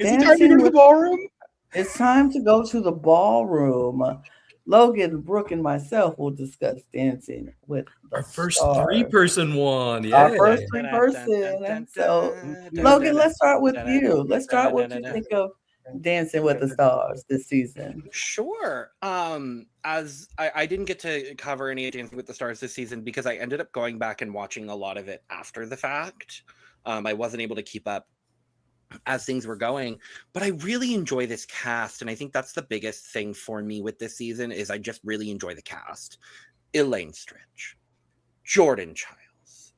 Is it time to go to the ballroom? It's time to go to the ballroom. Logan, Brook, and myself will discuss dancing with Our the first stars. three-person one. Our Yeah. first three person. And so, Logan, let's start with you. Let's start with what you think of Dancing with the Stars this season. Sure. As I didn't get to cover any of Dancing with the Stars this season because I ended up going back and watching a lot of it after the fact. I wasn't able to keep up as things were going, but I really enjoy this cast, and I think that's the biggest thing for me with this season is I just really enjoy the cast. Elaine Stritch, Jordan Childs,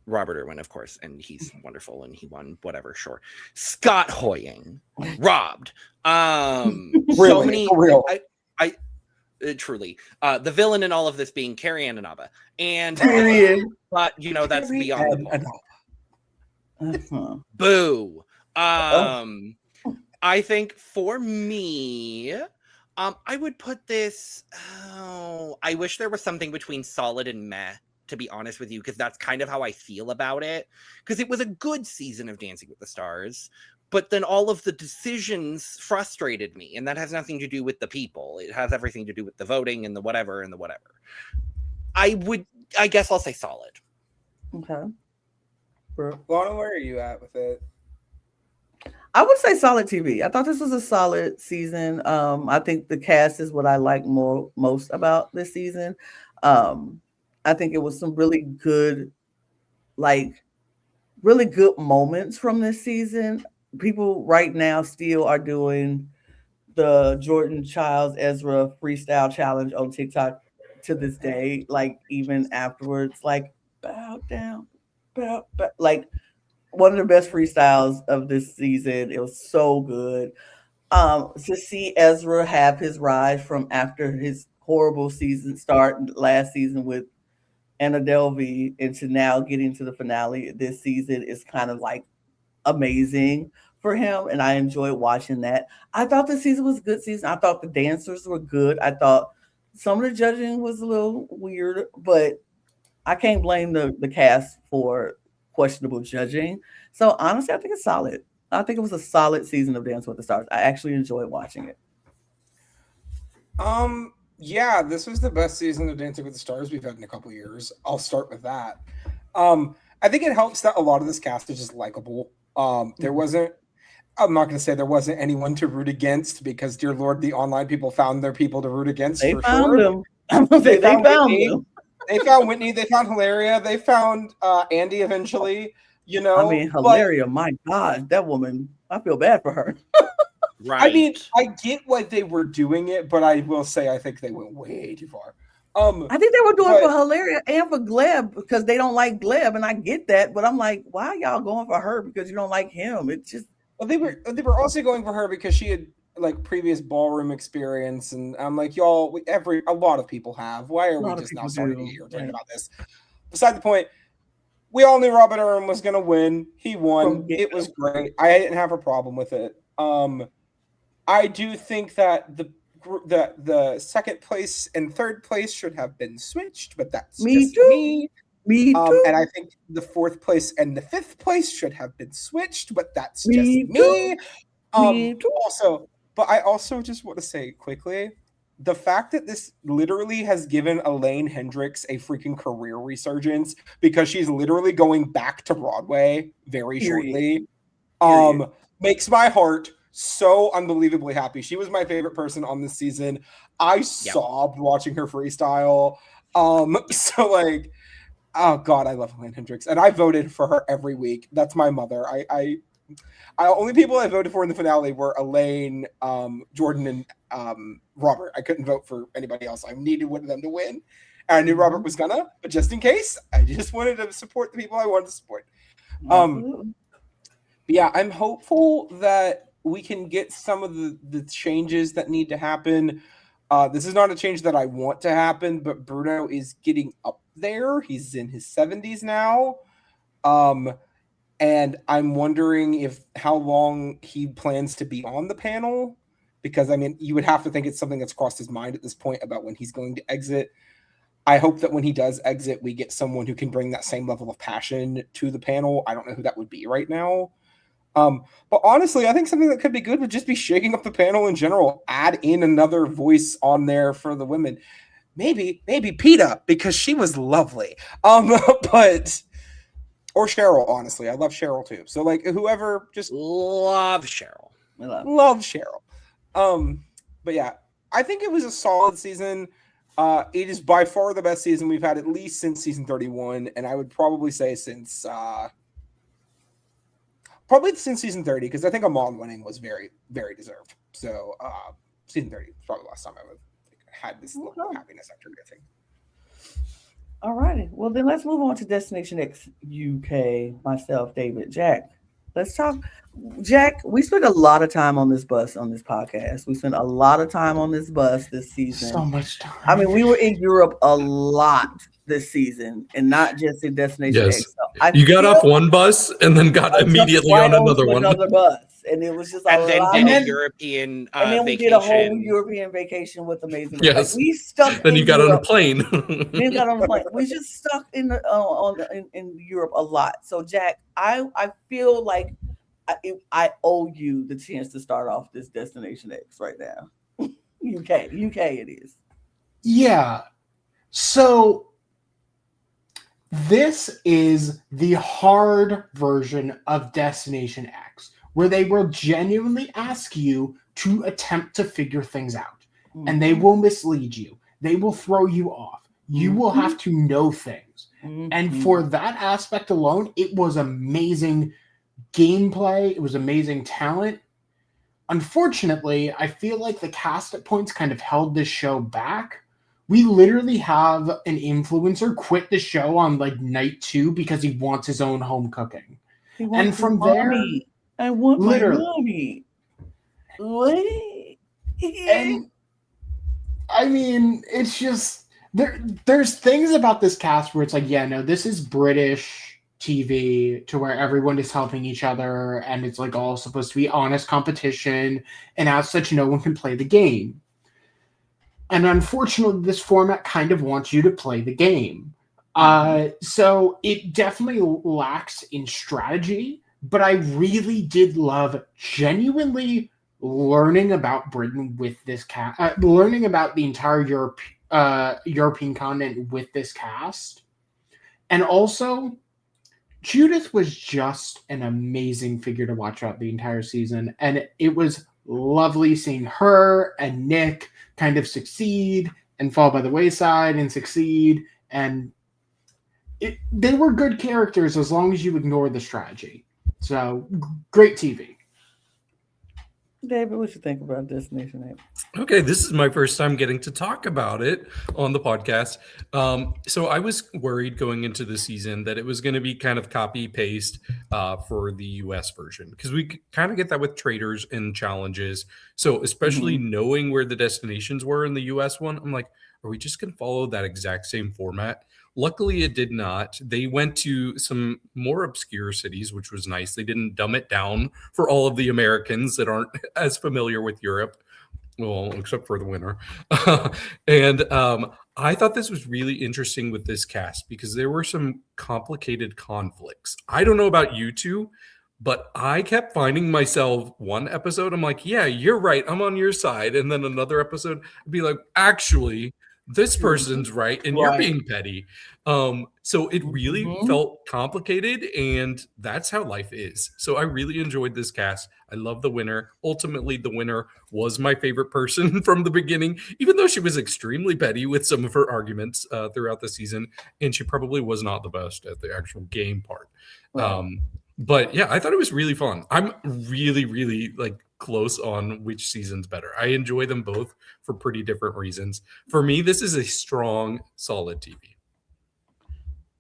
Robert Irwin, of course, and he's wonderful and he won whatever, sure. Scott Hoying, robbed. So many. For real. I truly the villain in all of this being Carrie Ann Inaba, and but that's beyond the point. Boo. I think for me, I would put this. I wish there was something between solid and meh, to be honest with you, because that's kind of how I feel about it. Because it was a good season of Dancing with the Stars, but then all of the decisions frustrated me, and that has nothing to do with the people. It has everything to do with the voting and the whatever and the whatever. I guess I'll say solid. Okay. Lana, where are you at with it? I would say solid TV. I thought this was a solid season. I think the cast is what I like most about this season. I think it was some really good moments from this season. People right now still are doing the Jordan Childs Ezra freestyle challenge on TikTok to this day. Like even afterwards, like bow down, like one of the best freestyles of this season. It was so good. To see Ezra have his rise from after his horrible season start last season with Anna Delvey into now getting to the finale this season is kind of like amazing for him, and I enjoyed watching that. I thought the season was a good season. I thought the dancers were good. I thought some of the judging was a little weird, but I can't blame the cast for questionable judging. So honestly, I think it's solid. I think it was a solid season of Dance with the Stars. I actually enjoyed watching it. Yeah, this was the best season of Dancing with the Stars we've had in a couple of years. I'll start with that. I think it helps that a lot of this cast is just likable. There wasn't, I'm not going to say there wasn't anyone to root against because, dear Lord, the online people found their people to root against. They for found sure. them. They found them. They found Whitney. They found Hilaria. They found Andy eventually. I mean, Hilaria, my God, that woman, I feel bad for her. Right. I mean, I get why they were doing it, but I will say I think they went way too far. I think they were doing it for Hilaria and for Gleb because they don't like Gleb, and I get that, but I'm like, why are y'all going for her because you don't like him? It's just they were also going for her because she had like previous ballroom experience, and I'm like, y'all, a lot of people have. Why are we just now starting here talking about this? Beside the point, we all knew Robert Irwin was going to win. He won. It was great. I didn't have a problem with it. I do think that the second place and third place should have been switched, but that's me. Me too. And I think the fourth place and the fifth place should have been switched, but that's just me. Me too. Also, but I also just want to say quickly, the fact that this literally has given Elaine Hendricks a freaking career resurgence because she's literally going back to Broadway very shortly, makes my heart so unbelievably happy. She was my favorite person on this season. I sobbed watching her freestyle. So like, oh God, I love Elaine Hendricks, and I voted for her every week. That's my mother. I only people I voted for in the finale were Elaine, Jordan, and Robert. I couldn't vote for anybody else. I needed one of them to win. And I knew Robert was gonna, but just in case, I just wanted to support the people I wanted to support. Yeah, I'm hopeful that we can get some of the changes that need to happen. This is not a change that I want to happen, but Bruno is getting up there. He's in his 70s now. And I'm wondering how long he plans to be on the panel, because I mean, you would have to think it's something that's crossed his mind at this point about when he's going to exit. I hope that when he does exit, we get someone who can bring that same level of passion to the panel. I don't know who that would be right now. But honestly, I think something that could be good would just be shaking up the panel in general. Add in another voice on there for the women. Maybe PETA, because she was lovely. But or Cheryl, honestly. I love Cheryl too. So like whoever, just love Cheryl. Love Cheryl. But yeah, I think it was a solid season. It is by far the best season we've had, at least since season 31, and I would probably say since season 30, because I think Amon winning was very, very deserved. So season 30 was probably the last time I would had this level of happiness after getting. All righty. Well, then let's move on to Destination X UK. Myself, David, Jack. Let's talk. Jack, we spent a lot of time on this bus on this podcast. We spent a lot of time on this bus this season. So much time. I mean, we were in Europe a lot this season, and not just in Destination X. So you got off one bus and then got immediately on another one. Another bus. And it was just a European and then we vacation. did a whole European vacation with amazing. Yes, like we stuck. Then you got Europe. on a plane. Then got on a plane. We just stuck in Europe a lot. So Jack, I feel like I owe you the chance to start off this Destination X right now. UK it is. Yeah. So this is the hard version of Destination X, where they will genuinely ask you to attempt to figure things out. Mm-hmm. And they will mislead you. They will throw you off. You will have to know things. Mm-hmm. And for that aspect alone, it was amazing gameplay. It was amazing talent. Unfortunately, I feel like the cast at points kind of held this show back. We literally have an influencer quit the show on like night 2 because he wants his own home cooking. And from there... I want literally my money. And I mean, it's just there's things about this cast where it's like, yeah, no, this is British TV to where everyone is helping each other and it's like all supposed to be honest competition, and as such, no one can play the game. And unfortunately, this format kind of wants you to play the game. So it definitely lacks in strategy. But I really did love genuinely learning about Britain with this cast, learning about the entire European continent with this cast. And also, Judith was just an amazing figure to watch throughout the entire season. And it was lovely seeing her and Nick kind of succeed and fall by the wayside and succeed. And they were good characters as long as you ignore the strategy. So, great TV. David, what you think about Destination X? Okay, this is my first time getting to talk about it on the podcast. So I was worried going into the season that it was going to be kind of copy-paste for the US version, because we kind of get that with traitors and challenges. So especially knowing where the destinations were in the US one, I'm like, are we just going to follow that exact same format? Luckily, it did not. They went to some more obscure cities, which was nice. They didn't dumb it down for all of the Americans that aren't as familiar with Europe. Well, except for the winner. And I thought this was really interesting with this cast because there were some complicated conflicts. I don't know about you two, but I kept finding myself one episode, I'm like, yeah, you're right, I'm on your side. And then another episode, I'd be like, actually, this person's right and you're being petty. So it really felt complicated, and that's how life is. So I really enjoyed this cast. I love the winner. Ultimately, the winner was my favorite person from the beginning, even though she was extremely petty with some of her arguments throughout the season, and she probably was not the best at the actual game part. But yeah, I thought it was really fun. I'm really, really close on which season's better. I enjoy them both for pretty different reasons. For me, this is a strong, solid TV.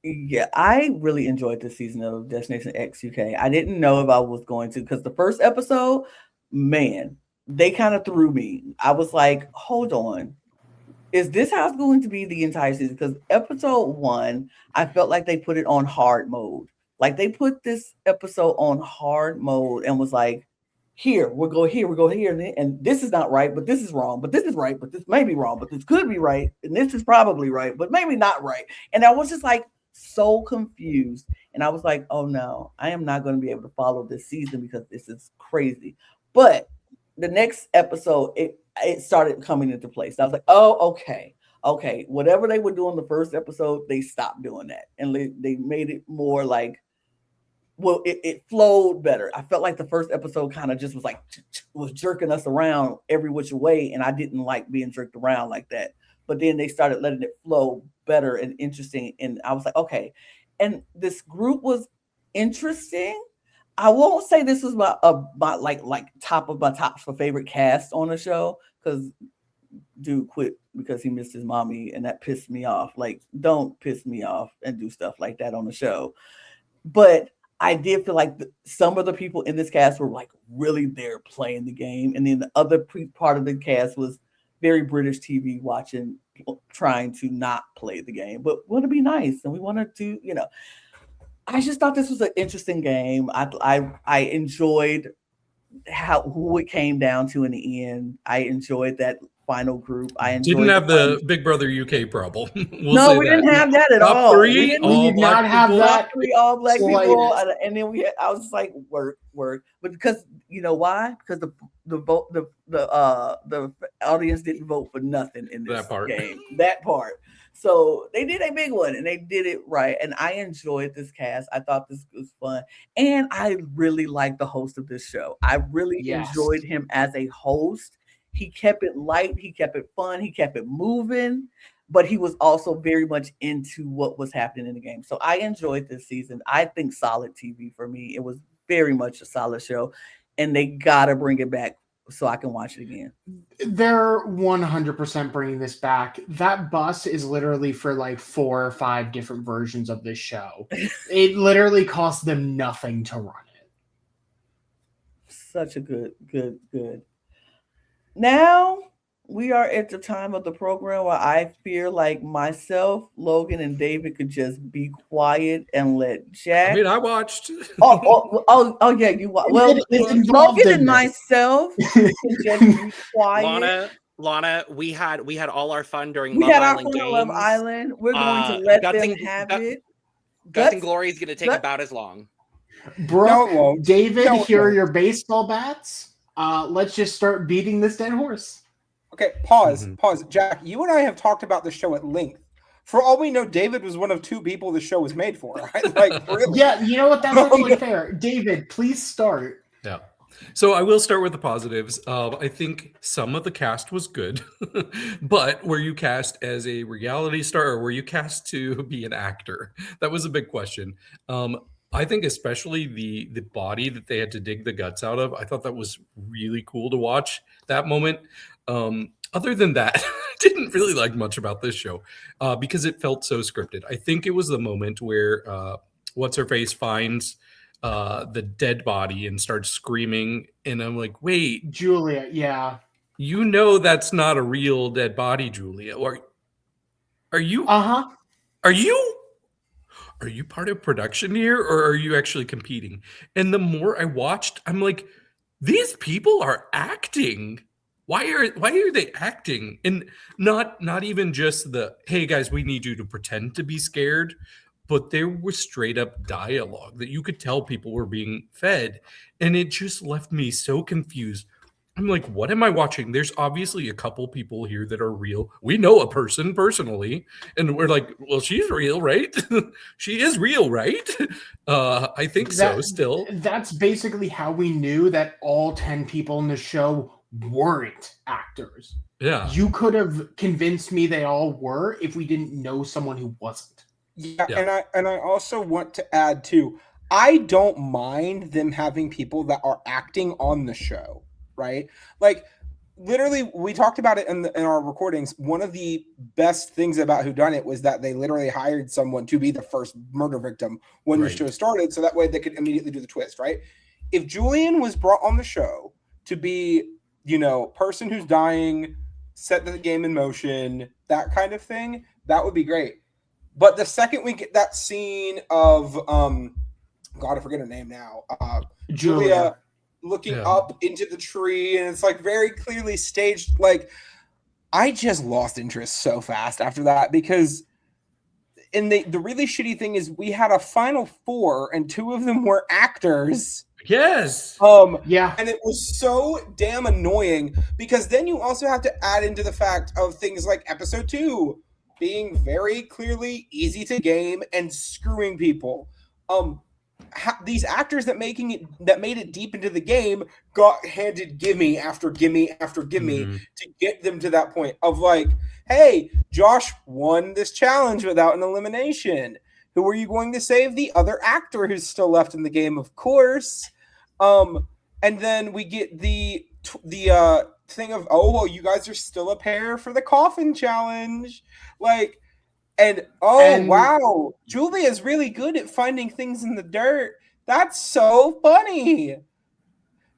Yeah, I really enjoyed this season of Destination X UK. I didn't know if I was going to, because the first episode, man, they kind of threw me. I was like, hold on. Is this how it's going to be the entire season? Because episode 1, I felt like they put it on hard mode. Like they put this episode on hard mode and was like, here, we'll go here, and this is not right, but this is wrong, but this is right, but this may be wrong, but this could be right, and this is probably right, but maybe not right. And I was just like, so confused. And I was like, oh no, I am not going to be able to follow this season because this is crazy. But the next episode, it started coming into place. I was like, oh, okay. Whatever they were doing the first episode, they stopped doing that. And they made it more like, well, it flowed better. I felt like the first episode kind of just was like, was jerking us around every which way. And I didn't like being jerked around like that. But then they started letting it flow better and interesting. And I was like, okay. And this group was interesting. I won't say this was my top of my tops for favorite cast on the show, because dude quit because he missed his mommy, and that pissed me off. Like, don't piss me off and do stuff like that on the show. But I did feel like some of the people in this cast were like really there playing the game, and then the other part of the cast was very British TV watching, trying to not play the game, but want to be nice, and we wanted to, I just thought this was an interesting game. I enjoyed who it came down to in the end. I enjoyed that final group. I enjoyed didn't have the Big Brother UK problem. No, we didn't have that at all. We did not have that. All black people, and then I was just like, work, but because you know why? Because the audience didn't vote for nothing in this game. That part. So they did a big one, and they did it right. And I enjoyed this cast. I thought this was fun. And I really liked the host of this show. I really enjoyed him as a host. He kept it light. He kept it fun. He kept it moving. But he was also very much into what was happening in the game. So I enjoyed this season. I think solid TV for me. It was very much a solid show. And they got to bring it back so I can watch it again. They're 100% bringing this back. That bus is literally for like 4 or 5 different versions of this show. It literally costs them nothing to run it. Such a good. Now we are at the time of the program where I feel like myself, Logan, and David could just be quiet and let Jack. I mean, I watched. Oh yeah, you watched. Well, Logan and myself can just be quiet. Lana, we had all our fun during Love Island games. Love Island. We're going to let them have it. Guts and Glory is going to take about as long. Brook, David, here are your baseball bats. Let's just start beating this dead horse. Okay, pause. Jack, you and I have talked about the show at length. For all we know, David was one of 2 people the show was made for. Right? Like, really? Yeah, you know what? That's actually fair. David, please start. Yeah. So I will start with the positives. I think some of the cast was good, but were you cast as a reality star or were you cast to be an actor? That was a big question. I think especially the body that they had to dig the guts out of, I thought that was really cool to watch that moment. Other than that, I didn't really like much about this show because it felt so scripted. I think it was the moment where What's-Her-Face finds the dead body and starts screaming. And I'm like, wait. Julia, yeah. You know that's not a real dead body, Julia. Or are you? Uh-huh. Are you part of production here or are you actually competing? And the more I watched, I'm like, these people are acting. Why are they acting? And not even just the, hey guys, we need you to pretend to be scared, but there was straight up dialogue that you could tell people were being fed. And it just left me so confused. I'm like, what am I watching? There's obviously a couple people here that are real. We know a person personally, and we're like, well, she's real, right? She is real, right? I think so still. That's basically how we knew that all 10 people in the show weren't actors. Yeah. You could have convinced me they all were if we didn't know someone who wasn't. Yeah. And I also want to add too, I don't mind them having people that are acting on the show. Right? Like, literally, we talked about it in our recordings. One of the best things about Whodunit was that they literally hired someone to be the first murder victim when the show started, so that way they could immediately do the twist, right? If Julian was brought on the show to be, person who's dying, set the game in motion, that kind of thing, that would be great. But the second we get that scene of, God, I forget her name now, Julia looking up into the tree, and it's like very clearly staged. Like, I just lost interest so fast after that because the really shitty thing is we had a final 4 and 2 of them were actors. Yes. Yeah. And it was so damn annoying because then you also have to add into the fact of things like episode 2 being very clearly easy to game and screwing people. These actors that made it deep into the game got handed gimme after gimme after gimme to get them to that point of like, hey, Josh won this challenge without an elimination. Who are you going to save? The other actor who's still left in the game, of course. And then we get the thing of, oh, well, you guys are still a pair for the coffin challenge. Like, and wow, Julia's really good at finding things in the dirt. That's so funny.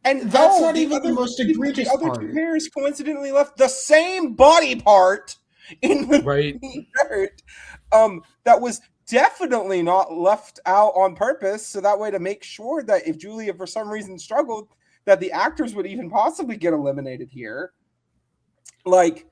And that's not even the most egregious part. The other 2 pairs coincidentally left the same body part in the dirt. That was definitely not left out on purpose, so that way to make sure that if Julia for some reason struggled, that the actors would even possibly get eliminated here. Like,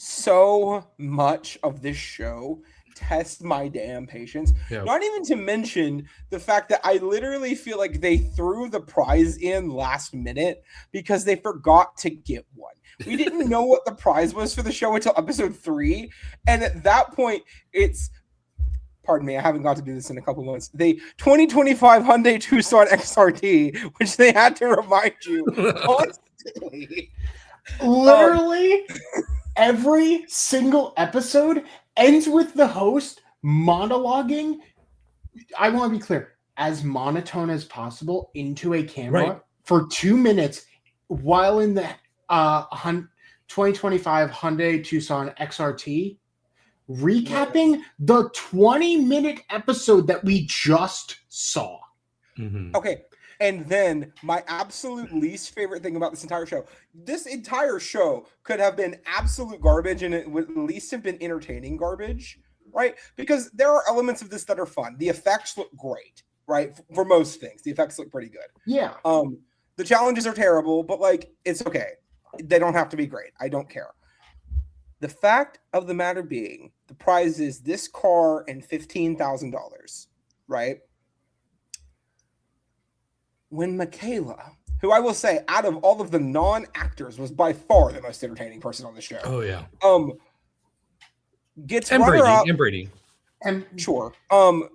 so much of this show tests my damn patience. Yep. Not even to mention the fact that I literally feel like they threw the prize in last minute because they forgot to get one. We didn't know what the prize was for the show until episode 3, and at that point, it's, pardon me, I haven't got to do this in a couple months, the 2025 Hyundai Tucson XRT, which they had to remind you constantly. Literally, every single episode ends with the host monologuing, I want to be clear, as monotone as possible into a camera for 2 minutes while in the 2025 Hyundai Tucson XRT, recapping the 20-minute episode that we just saw. Okay, and then my absolute least favorite thing about this entire show could have been absolute garbage, and it would at least have been entertaining garbage, right? Because there are elements of this that are fun. The effects look great, right? For most things, the effects look pretty good. Yeah. The challenges are terrible, but like, it's okay. They don't have to be great. I don't care. The fact of the matter being, the prize is this car and $15,000, right? When Michaela, who I will say, out of all of the non-actors, was by far the most entertaining person on the show. Oh yeah. Gets and Brady. Sure.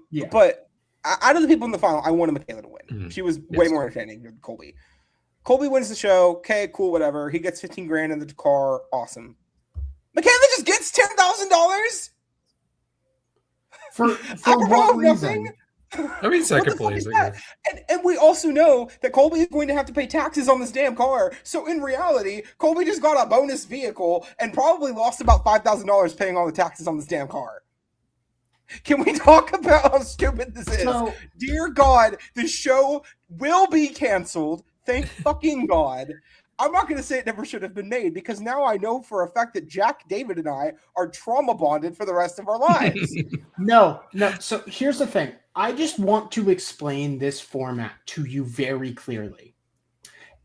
Yeah. But out of the people in the final, I wanted Michaela to win. She was way more entertaining than Colby. Colby wins the show. Okay, cool, whatever. He gets $15,000 in the car. Awesome. Michaela just gets $10,000 for what reason? I mean, second place. And we also know that Colby is going to have to pay taxes on this damn car. So in reality, Colby just got a bonus vehicle and probably lost about $5,000 paying all the taxes on this damn car. Can we talk about how stupid this is? No. Dear God, the show will be canceled. Thank fucking God. I'm not going to say it never should have been made because now I know for a fact that Jack, David, and I are trauma bonded for the rest of our lives. No. So here's the thing. I just want to explain this format to you very clearly.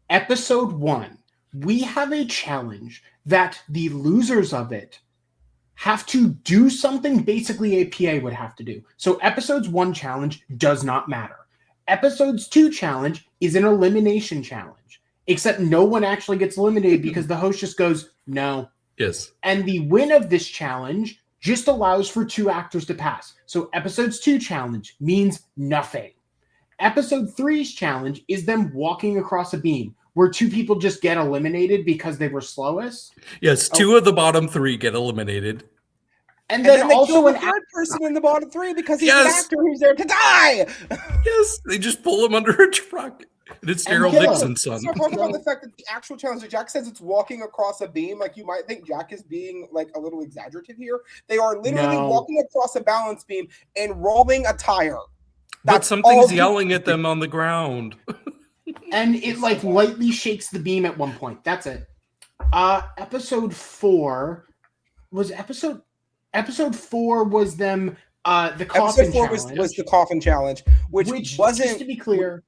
Episode 1, we have a challenge that the losers of it have to do something basically a PA would have to do. So episodes 1 challenge does not matter. Episodes 2 challenge is an elimination challenge, except no one actually gets eliminated because the host just goes, no. Yes. And the win of this challenge just allows for 2 actors to pass. So episodes 2 challenge means nothing. Episode 3's challenge is them walking across a beam where 2 people just get eliminated because they were slowest. Yes, 2 of the bottom 3 get eliminated. And then also an third person in the bottom 3 because he's an actor who's there to die. Yes, they just pull him under a truck. And it's Daryl Dixon's son. So talk about the fact that the actual challenge that Jack says it's walking across a beam. Like you might think Jack is being like a little exaggerative here. They are literally walking across a balance beam and rolling a tire. But something's yelling at them on the ground. And it like lightly shakes the beam at one point. That's it. Episode 4 was them the coffin challenge. Was the coffin challenge, which wasn't, just to be clear,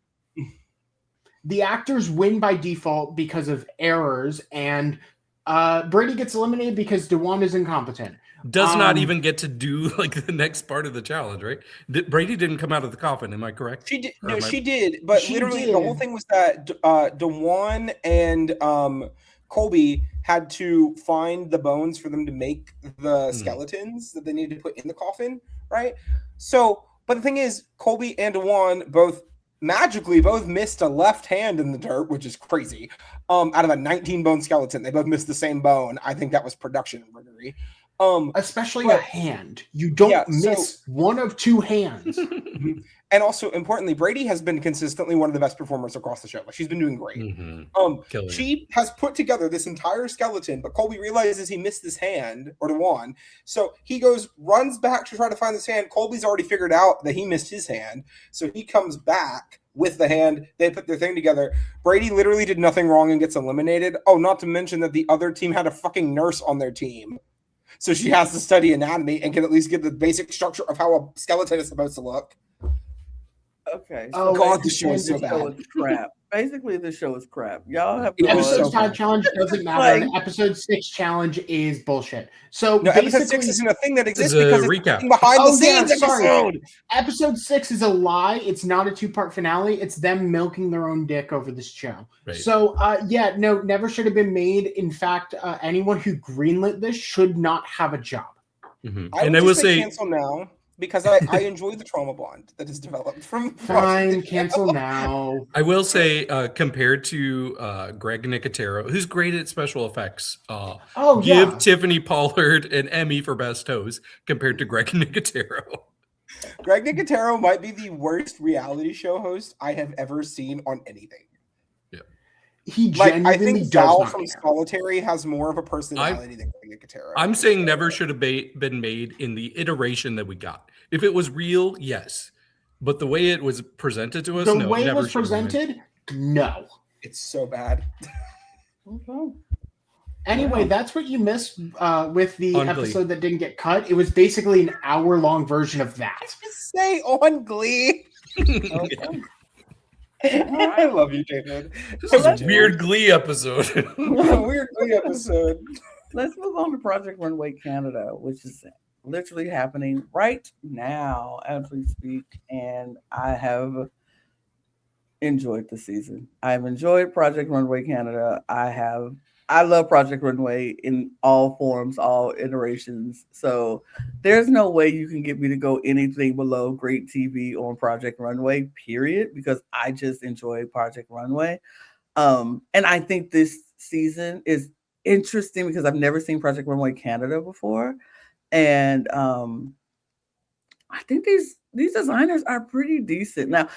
the actors win by default because of errors, and Brady gets eliminated because DeJuan is incompetent. does not even get to do like the next part of the challenge, right? Brady didn't come out of the coffin. Am I correct? She did. No, she did. But literally, the whole thing was that Dewan and Colby had to find the bones for them to make the skeletons that they needed to put in the coffin, right? So, but the thing is, Colby and Dewan both missed a left hand in the dirt, which is crazy. Out of a 19-bone skeleton, they both missed the same bone. I think that was production riggery. Especially a hand. You don't miss one of two hands. And also, importantly, Brady has been consistently one of the best performers across the show. Like, she's been doing great. She has put together this entire skeleton, but Colby realizes he missed his hand, or Dewan. So he runs back to try to find this hand. Colby's already figured out that he missed his hand. So he comes back with the hand. They put their thing together. Brady literally did nothing wrong and gets eliminated. Oh, not to mention that the other team had a fucking nurse on their team. So she has to study anatomy and can at least get the basic structure of how a skeleton is supposed to look. Okay. So God, the show is so bad. Crap. Basically, the show is crap. Y'all have episode 5 challenge doesn't matter. And episode 6 challenge is bullshit. So no, episode 6 isn't a thing that exists because it's behind the scenes episode. Episode 6 is a lie. It's not a 2-part finale. It's them milking their own dick over this show. Right. So never should have been made. In fact, anyone who greenlit this should not have a job. I will say cancel now. Because I enjoy the trauma bond that is developed from. Fine, cancel now. I will say, compared to Greg Nicotero, who's great at special effects, give Tiffany Pollard an Emmy for Best Host compared to Greg Nicotero. Greg Nicotero might be the worst reality show host I have ever seen on anything. He genuinely I think Val from Solitary has more of a personality than Greg Nicotero. I'm saying never should have been made in the iteration that we got. If it was real, yes. But the way it was presented to us, the way it was presented, no. It's so bad. Okay. Anyway, that's what you missed with the episode that didn't get cut. It was basically an hour-long version of that. Just say on Glee. Okay. I love you, David. This is a weird Glee episode. Weird Glee episode. Let's move on to Project Runway Canada, which is literally happening right now as we speak. And I have enjoyed the season. I've enjoyed Project Runway Canada. I love Project Runway in all forms, all iterations. So there's no way you can get me to go anything below great TV on Project Runway, period, because I just enjoy Project Runway. And I think this season is interesting because I've never seen Project Runway Canada before. And I think these designers are pretty decent. Now,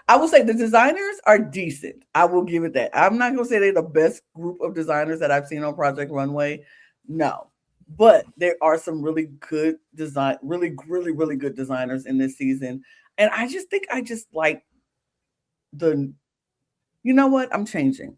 I will say the designers are decent. I will give it that. I'm not going to say they're the best group of designers that I've seen on Project Runway. No. But there are some really good really good designers in this season. And I just think I just like you know what? I'm changing.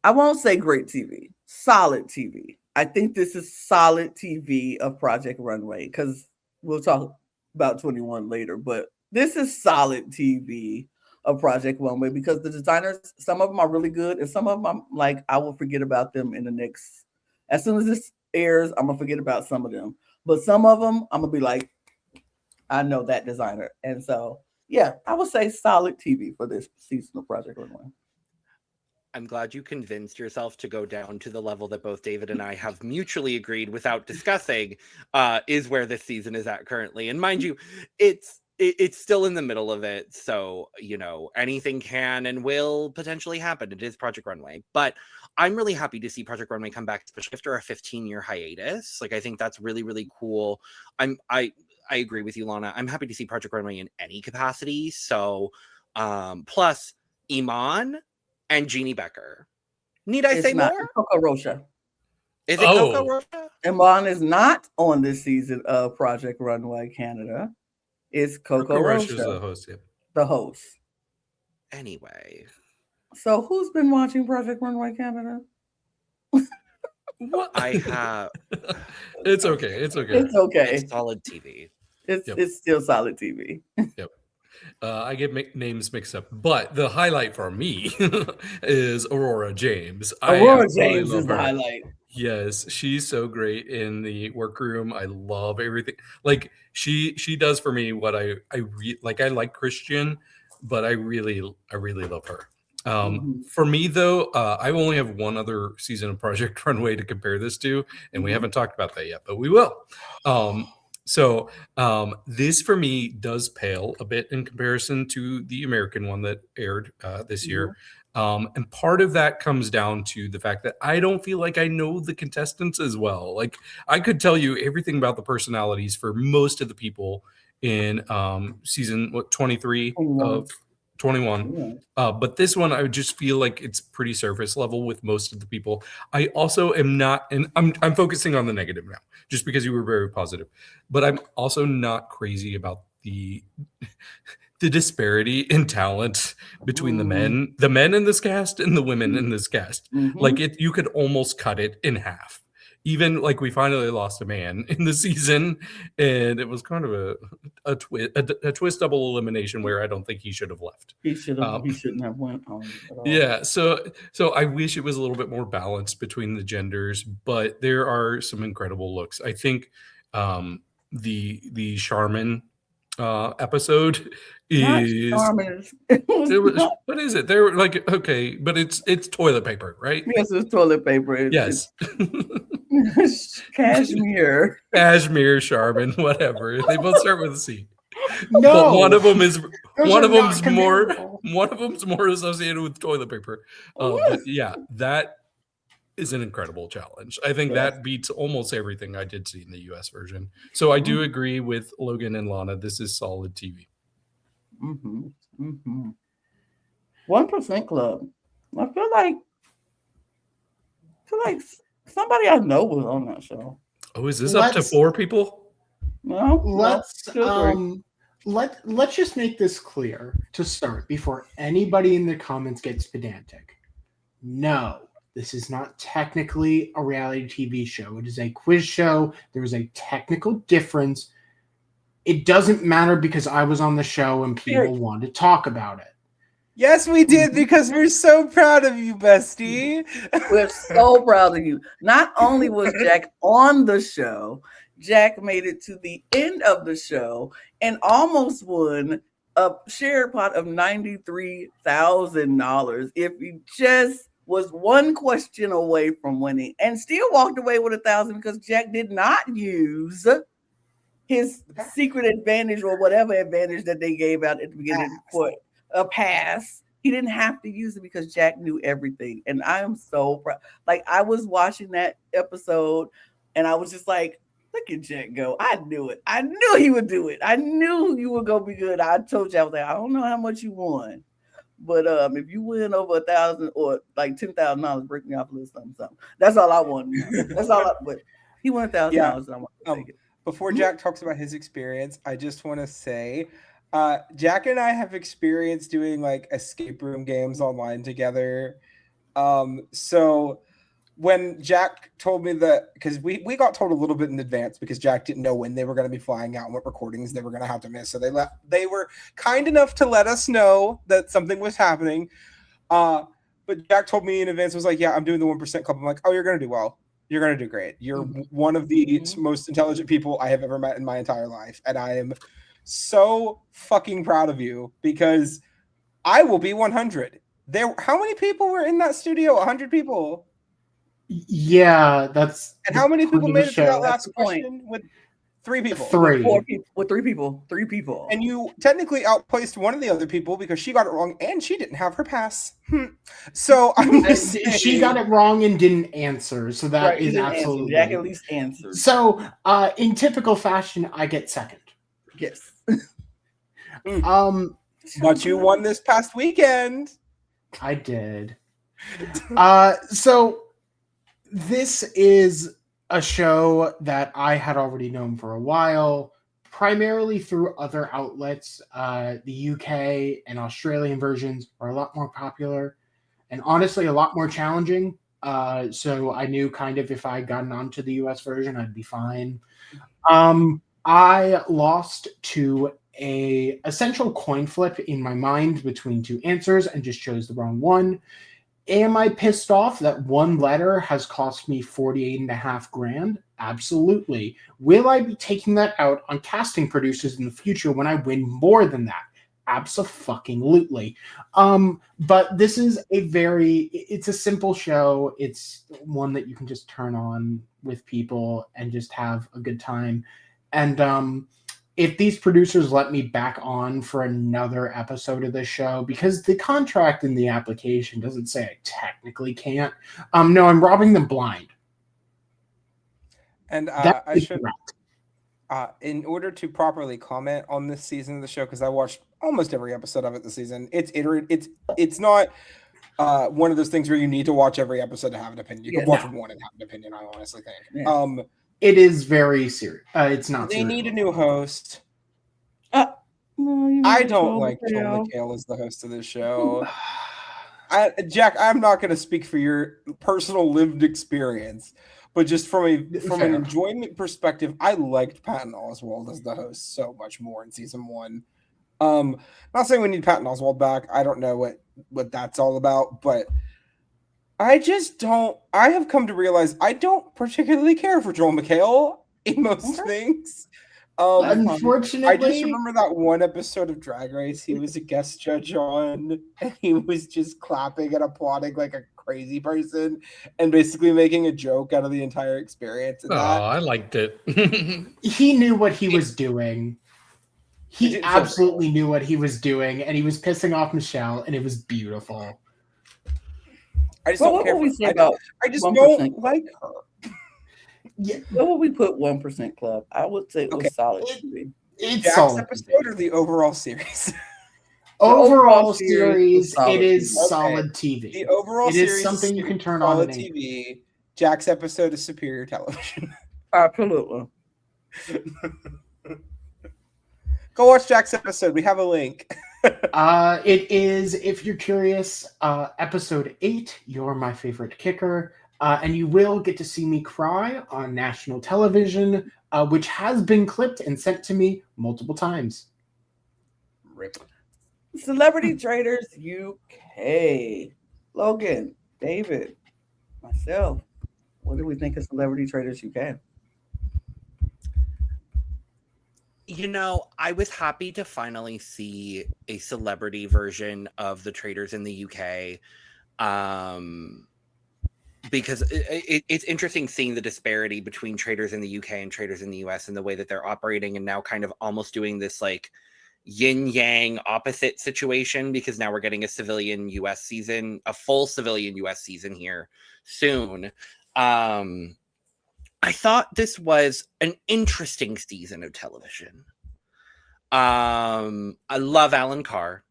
I won't say great TV. Solid TV. I think this is solid TV of Project Runway because we'll talk about 21 later, but this is solid TV of Project Runway because the designers, some of them are really good, and some of them I'm like, I will forget about them in the next. As soon as this airs, I'm gonna forget about some of them. But some of them, I'm gonna be like, I know that designer, and so yeah, I would say solid TV for this season of Project Runway. I'm glad you convinced yourself to go down to the level that both David and I have mutually agreed without discussing is where this season is at currently. And mind you, it's still in the middle of it. So, anything can and will potentially happen. It is Project Runway. But I'm really happy to see Project Runway come back, especially after a 15-year hiatus. Like, I think that's really, really cool. I agree with you, Lana. I'm happy to see Project Runway in any capacity. So, plus Iman and Jeannie Becker. Need I say more? Coco Rocha. Is it Coco Rocha? Iman is not on this season of Project Runway Canada. It's Coco Rocha. The host, yeah. The host. Anyway. So who's been watching Project Runway Canada? What? I have. It's okay. It's okay. It's okay. It's solid TV. It's still solid TV. Yep. I get names mixed up, but the highlight for me is Aurora James. Aurora James is the highlight. Yes, she's so great in the workroom. I love everything. Like she does for me what I like. I like Christian, but I really love her. For me though, I only have one other season of Project Runway to compare this to, and we haven't talked about that yet, but we will. So this for me does pale a bit in comparison to the American one that aired this year. And part of that comes down to the fact that I don't feel like I know the contestants as well. Like I could tell you everything about the personalities for most of the people in season 23 of 21. But this one, I would just feel like it's pretty surface level with most of the people. I also am not, and I'm focusing on the negative now, just because you were very positive. But I'm also not crazy about the disparity in talent between the men in this cast and the women in this cast. Like you could almost cut it in half. Even like we finally lost a man in the season, and it was kind of a twist double elimination where I don't think he should have left. He shouldn't have went home at all. Yeah, so I wish it was a little bit more balanced between the genders, but there are some incredible looks. I think the Charmin episode is what is it? They're like, okay, but it's toilet paper, right? Yes, it's toilet paper. Yes. Cashmere, Charmin, whatever. They both start with a C. No, but one of them's more associated with toilet paper. But yeah, that is an incredible challenge. I think that beats almost everything I did see in the US version. So I do agree with Logan and Lana. This is solid TV. 1% Club. I feel like somebody I know was on that show. Oh, is this up to 4 people? No. Let's just make this clear to start before anybody in the comments gets pedantic. No, this is not technically a reality TV show. It is a quiz show. There is a technical difference. It doesn't matter because I was on the show and people want to talk about it. Yes, we did, because we're so proud of you, bestie. We're so proud of you. Not only was Jack on the show, Jack made it to the end of the show and almost won a shared pot of $93,000 if he just was one question away from winning, and still walked away with $1,000 because Jack did not use his secret advantage or whatever advantage that they gave out at the beginning for a pass. He didn't have to use it because Jack knew everything. And I am so proud. Like, I was watching that episode and I was just like, look at Jack go. I knew it. I knew he would do it. I knew you were going to be good. I told you, I was like, I don't know how much you won, but if you win over $1,000 or like $10,000, break me off a little something. That's all I want. That's all. But he won $1,000. Yeah. And I want to take it. Before Jack talks about his experience, I just want to say, Jack and I have experience doing like escape room games online together. So when Jack told me that, because we got told a little bit in advance because Jack didn't know when they were going to be flying out and what recordings they were going to have to miss. So they were kind enough to let us know that something was happening. But Jack told me in advance, was like, yeah, I'm doing the 1% Club. I'm like, oh, you're going to do well. You're going to do great. You're one of the most intelligent people I have ever met in my entire life. And I am so fucking proud of you because I will be 100. How many people were in that studio? 100 people. Yeah, that's. And how many people made it to that last question with 3 people? 3. 4 people. With 3 people. 3 people. And you technically outplaced one of the other people because she got it wrong and she didn't have her pass. So I'm just saying. She got it wrong and didn't answer. So that is absolutely. Jack at least answered. So in typical fashion, I get second. Yes. But you won this past weekend. I did. So this is a show that I had already known for a while, primarily through other outlets. The UK and Australian versions are a lot more popular and honestly a lot more challenging. So I knew kind of if I had gotten onto the US version, I'd be fine. I lost to a essential coin flip in my mind between 2 answers and just chose the wrong one. Am I pissed off that one letter has cost me $48,500? Absolutely. Will I be taking that out on casting producers in the future when I win more than that? Abso-fucking-lutely. But this is it's a simple show. It's one that you can just turn on with people and just have a good time. And if these producers let me back on for another episode of this show, because the contract in the application doesn't say I technically can't. No, I'm robbing them blind. And I should, in order to properly comment on this season of the show, because I watched almost every episode of it this season, it's not one of those things where you need to watch every episode to have an opinion. You can watch one and have an opinion, I honestly think. Yeah. It is very serious. It's not. They need a new host. No, I don't like Joel McHale as the host of this show. Jack, I'm not going to speak for your personal lived experience, but just from an enjoyment perspective, I liked Patton Oswalt as the host so much more in season 1. Not saying we need Patton Oswalt back. I don't know what that's all about, but I just don't. I have come to realize I don't particularly care for Joel McHale in most things. Unfortunately, I just remember that one episode of Drag Race he was a guest judge on, and he was just clapping and applauding like a crazy person and basically making a joke out of the entire experience. And I liked it. He knew what he was doing. He absolutely knew what he was doing, and he was pissing off Michelle, and it was beautiful. I just don't care. I just 1%? Don't like her. Yeah. What would we put 1% Club? I would say it was solid. It's solid episode or the overall series? Overall series, it is solid TV. The overall series is something you can turn on TV. Jack's episode is superior television. Absolutely. Go watch Jack's episode. We have a link. It is, if you're curious, episode 8, You're My Favorite Kicker. And you will get to see me cry on national television, which has been clipped and sent to me multiple times. Rip. Celebrity Traitors UK. Logan, David, myself. What do we think of Celebrity Traitors UK? You know, I was happy to finally see a celebrity version of the Traitors in the UK. Because it's interesting seeing the disparity between Traitors in the UK and Traitors in the US and the way that they're operating, and now kind of almost doing this like yin-yang opposite situation, because now we're getting a civilian US season, a full civilian US season here soon. I thought this was an interesting season of television. I love Alan Carr,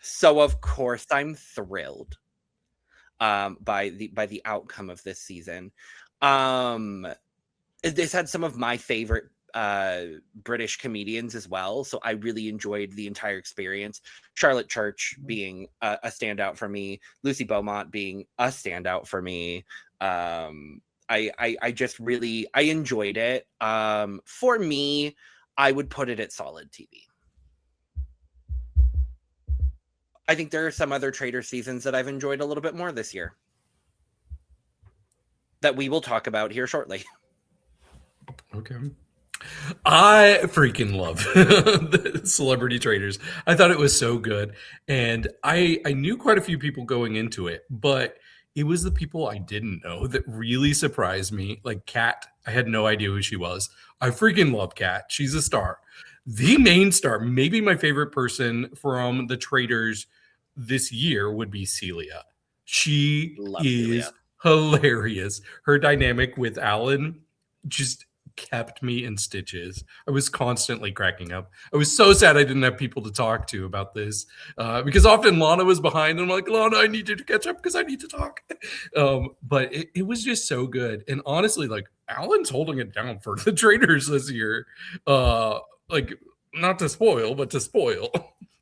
so of course I'm thrilled by the outcome of this season. This had some of my favorite British comedians as well, so I really enjoyed the entire experience. Charlotte Church being a standout for me, Lucy Beaumont being a standout for me. I just really enjoyed it. For me, I would put it at solid TV. I think there are some other Traitor seasons that I've enjoyed a little bit more this year that we will talk about here shortly. Okay. I freaking love the Celebrity Traitors. I thought it was so good. And I knew quite a few people going into it, but it was the people I didn't know that really surprised me. Like Kat, I had no idea who she was. I freaking love Kat. She's a star. The main star, maybe my favorite person from the Traitors this year would be Celia. She is hilarious. Her dynamic with Alan just kept me in stitches. I was constantly cracking up. I was so sad I didn't have people to talk to about this because often Lana was behind and I'm like, Lana, I need you to catch up because I need to talk. But it was just so good. And honestly, like Alan's holding it down for the Traitors this year. Like not to spoil, but to spoil.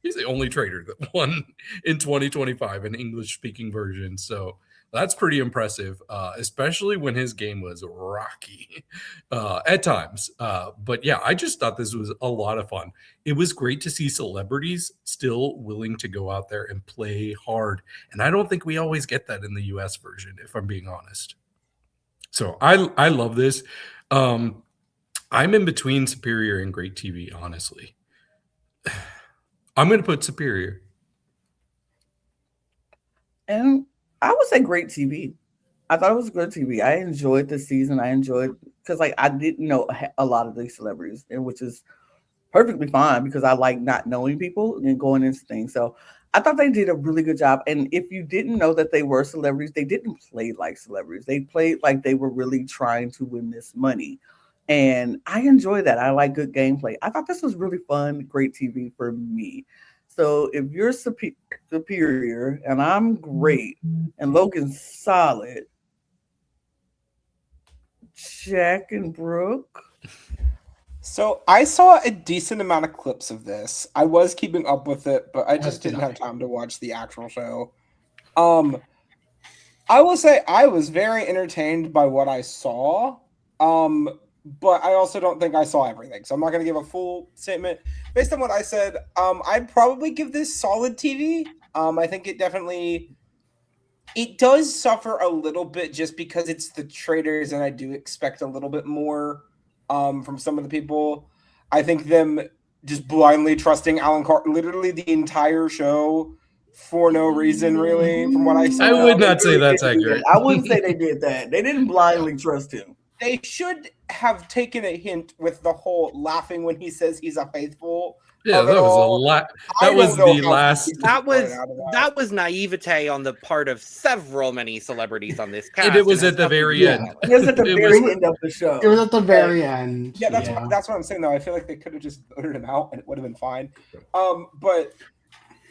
He's the only traitor that won in 2025, an English-speaking version. So that's pretty impressive, especially when his game was rocky at times. But yeah, I just thought this was a lot of fun. It was great to see celebrities still willing to go out there and play hard. And I don't think we always get that in the US version, if I'm being honest. So I love this. I'm in between Superior and Great TV, honestly. I'm going to put Superior. And I would say Great TV. I thought it was good TV. I enjoyed the season. I enjoyed because I didn't know a lot of these celebrities, and which is perfectly fine because I like not knowing people and going into things. So I thought they did a really good job. And if you didn't know that they were celebrities, they didn't play like celebrities. They played like they were really trying to win this money. And I enjoy that. I like good gameplay. I thought this was really fun, great TV for me. So if you're superior and I'm great and Logan's solid, Jack and Brook. So I saw a decent amount of clips of this. I was keeping up with it, but I just didn't have time to watch the actual show. I will say I was very entertained by what I saw. But I also don't think I saw everything. So I'm not going to give a full statement. Based on what I said, I'd probably give this solid TV. I think it does suffer a little bit just because it's the traitors, and I do expect a little bit more from some of the people. I think them just blindly trusting Alan Carr literally the entire show for no reason, really, from what I saw. I would not say that's accurate. I wouldn't say they did that. They didn't blindly trust him. They should have taken a hint with the whole laughing when he says he's a faithful. Yeah, that was a lot. That was the last. That was naivete on the part of many celebrities on this cast. And it was at the very end. It was at the very end of the show. It was at the very end. Yeah, that's what I'm saying though. I feel like they could have just voted him out and it would have been fine. But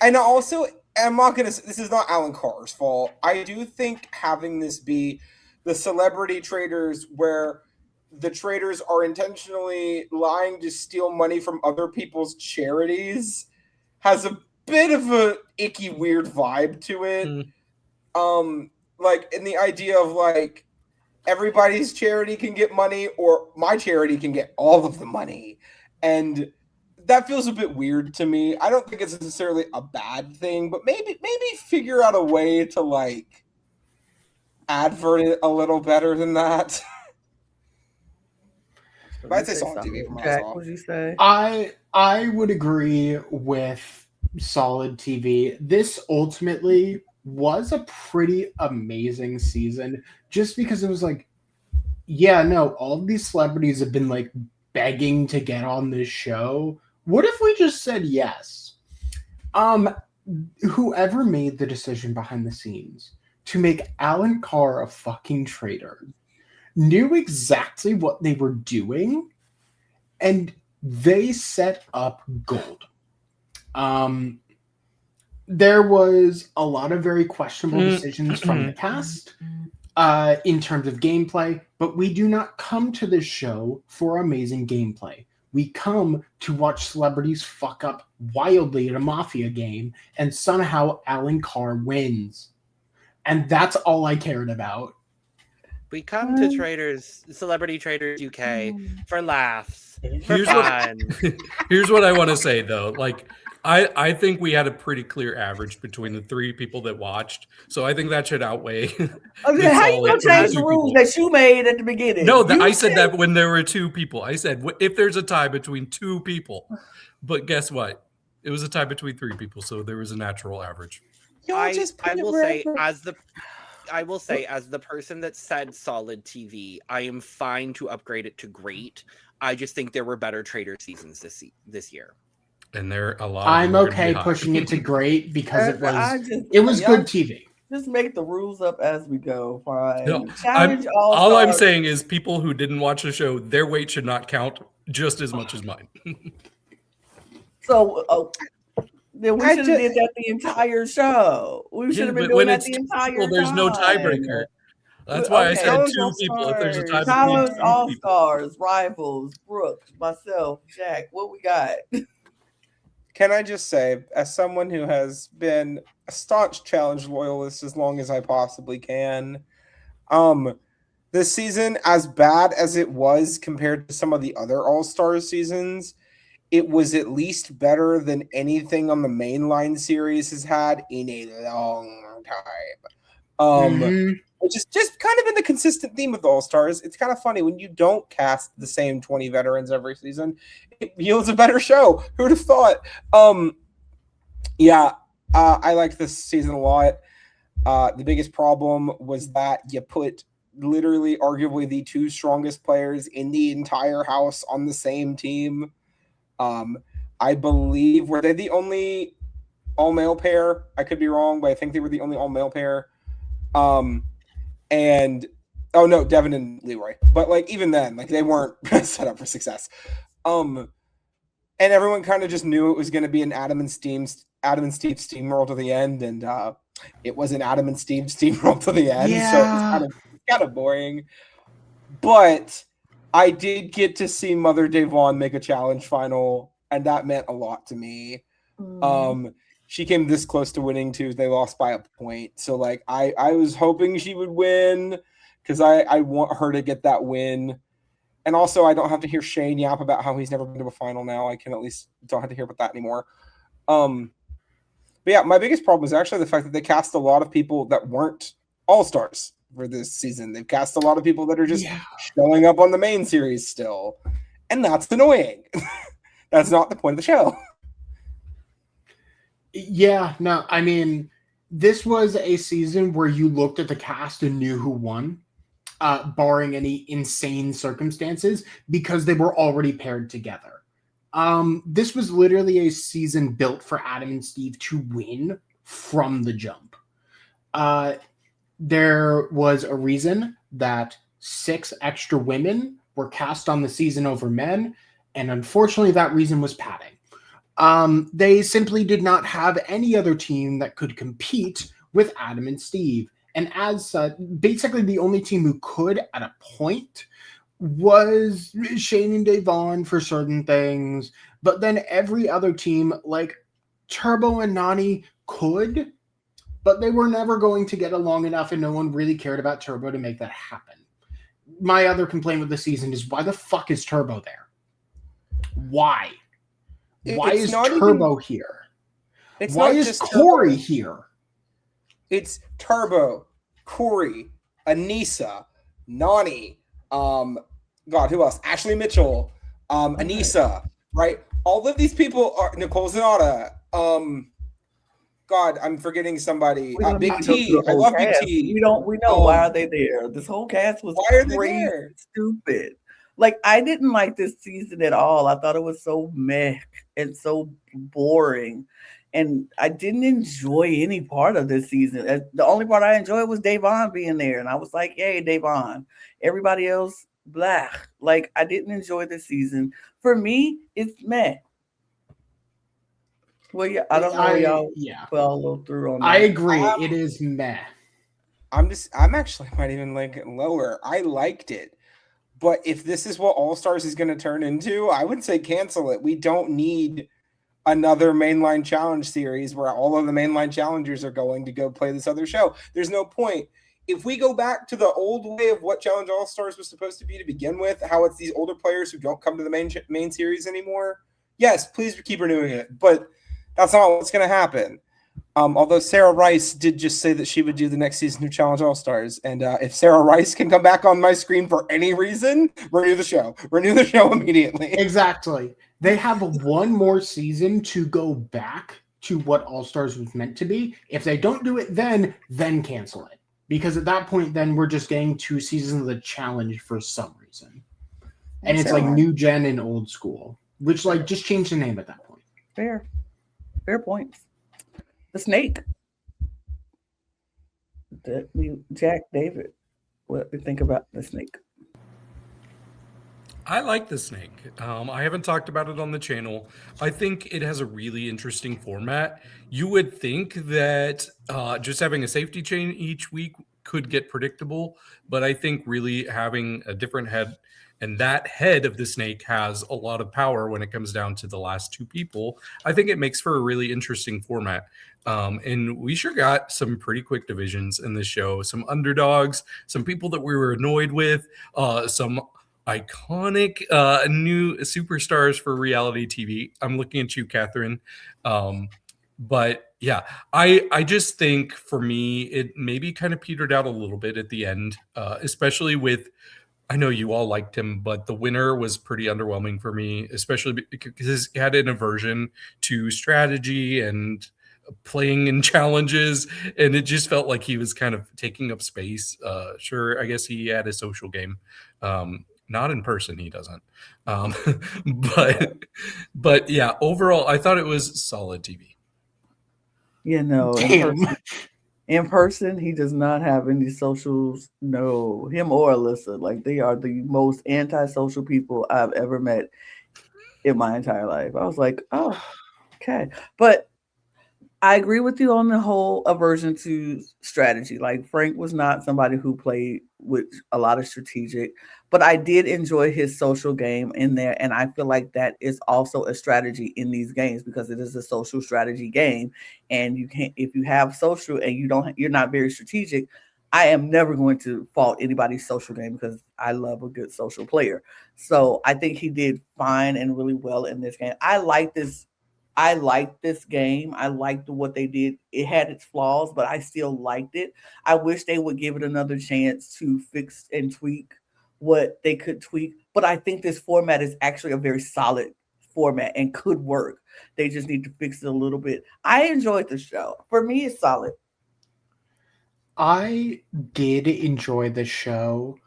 and also I'm not gonna. This is not Alan Carr's fault. I do think having this be the celebrity traitors, where the traitors are intentionally lying to steal money from other people's charities, has a bit of a icky, weird vibe to it. Like in the idea of like everybody's charity can get money, or my charity can get all of the money, and that feels a bit weird to me. I don't think it's necessarily a bad thing, but maybe figure out a way to like advert it a little better than that. But I'd say solid TV for myself. Jack, would you say? I would agree with solid TV. This ultimately was a pretty amazing season, just because it was like, yeah, no, all of these celebrities have been like begging to get on this show. What if we just said yes? Whoever made the decision behind the scenes to make Alan Carr a fucking traitor knew exactly what they were doing, and they set up gold. There was a lot of very questionable decisions from the cast in terms of gameplay, but we do not come to this show for amazing gameplay. We come to watch celebrities fuck up wildly in a mafia game, and somehow Alan Carr wins. And that's all I cared about. We come to Celebrity Traitors UK for laughs, for fun. Here's what I want to say, though. Like, I think we had a pretty clear average between the three people that watched. So I think that should outweigh. Okay, how you going to change the rules that you made at the beginning? No, I said that when there were two people. I said if there's a tie between two people. But guess what? It was a tie between three people. So there was a natural average. I will say, as the person that said solid TV, I am fine to upgrade it to great. I just think there were better Traitor seasons this year. And there are a lot. I'm okay pushing it to great because it was good TV. Just make the rules up as we go. Fine. No, all I'm saying is people who didn't watch the show, their weight should not count just as much as mine. So then we should have did that the entire show. We should have been doing that the entire time. There's no tiebreaker. That's why I said two people. If there's a tie between all stars, rivals, Brook, myself, Jack. What we got? can I just say, as someone who has been a staunch challenge loyalist as long as I possibly can, this season, as bad as it was compared to some of the other All-Star seasons, it was at least better than anything on the mainline series has had in a long time. Which is just kind of in the consistent theme of the All-Stars. It's kind of funny when you don't cast the same 20 veterans every season, it yields a better show. Who'd have thought? I like this season a lot. The biggest problem was that you put literally arguably the two strongest players in the entire house on the same team. I believe, were they the only all-male pair? I could be wrong, but I think they were the only all-male pair. And oh no, Devin and Leroy. But like even then, like they weren't set up for success. And everyone kind of just knew it was going to be an Adam and Steve steamroll to the end, and it was an Adam and Steve steamroll to the end. Yeah. So it's kind of boring. But I did get to see Mother Devon make a challenge final, and that meant a lot to me. She came this close to winning too. They lost by a point. So like I was hoping she would win because I want her to get that win. And also I don't have to hear Shane yap about how he's never been to a final now. I can at least don't have to hear about that anymore. But yeah, my biggest problem is actually the fact that they cast a lot of people that weren't all-stars for this season. They've cast a lot of people that are just showing up on the main series still. And that's annoying. That's not the point of the show. Yeah, no, I mean, this was a season where you looked at the cast and knew who won, barring any insane circumstances, because they were already paired together. This was literally a season built for Adam and Steve to win from the jump. There was a reason that 6 extra women were cast on the season over men, and unfortunately that reason was padding. They simply did not have any other team that could compete with Adam and Steve. And as basically the only team who could at a point was Shane and Devon for certain things. But then every other team, like Turbo and Nani, could, but they were never going to get along enough, and no one really cared about Turbo to make that happen. My other complaint with the season is, why the fuck is Turbo there? Why? Why is Turbo here? Why is Corey here? It's Turbo, Corey, Anissa, Nani, God, who else? Ashley Mitchell, Anissa, right? All of these people are Nicole Zanata. God, I'm forgetting somebody. Big T. I love Big T. We know why are they there. This whole cast was crazy, stupid. Like, I didn't like this season at all. I thought it was so meh and so boring. And I didn't enjoy any part of this season. The only part I enjoyed was Devon being there. And I was like, yay, Devon. Everybody else, blah. Like, I didn't enjoy this season. For me, it's meh. Well, yeah, I don't know y'all follow through on that. I agree. It is meh. I'm actually might even like it lower. I liked it. But if this is what All Stars is going to turn into, I would say cancel it. We don't need another mainline challenge series where all of the mainline challengers are going to go play this other show. There's no point. If we go back to the old way of what Challenge All Stars was supposed to be to begin with, how it's these older players who don't come to the main series anymore, yes, please keep renewing it. But that's not what's going to happen. Although Sarah Rice did just say that she would do the next season of Challenge All Stars. And if Sarah Rice can come back on my screen for any reason, renew the show. Renew the show immediately. Exactly. They have one more season to go back to what All Stars was meant to be. If they don't do it then cancel it. Because at that point, then we're just getting 2 seasons of the challenge for some reason. And it's like new gen and old school, which like just change the name at that point. Fair points. The snake. Jack, David, what do you think about the snake? I like the snake. I haven't talked about it on the channel. I think it has a really interesting format. You would think that just having a safety chain each week could get predictable, but I think really having a different head and that head of the snake has a lot of power when it comes down to the last two people. I think it makes for a really interesting format. And we sure got some pretty quick divisions in this show, some underdogs, some people that we were annoyed with, some iconic new superstars for reality TV. I'm looking at you, Catherine. But yeah, I just think for me, it maybe kind of petered out a little bit at the end, especially with, I know you all liked him, but the winner was pretty underwhelming for me, especially because he had an aversion to strategy and playing in challenges, and it just felt like he was kind of taking up space. Sure, I guess he had a social game. Not in person, he doesn't. But yeah, overall, I thought it was solid TV. You know, in person, he does not have any socials. No, him or Alyssa, like they are the most antisocial people I've ever met in my entire life. I was like, oh, okay. But I agree with you on the whole aversion to strategy. Like Frank was not somebody who played with a lot of strategic, but I did enjoy his social game in there. And I feel like that is also a strategy in these games because it is a social strategy game. And you can't, if you have social and you're not very strategic, I am never going to fault anybody's social game because I love a good social player. So I think he did fine and really well in this game. I like this game. I liked what they did. It had its flaws, but I still liked it. I wish they would give it another chance to fix and tweak what they could tweak. But I think this format is actually a very solid format and could work. They just need to fix it a little bit. I enjoyed the show. For me, it's solid. I did enjoy the show.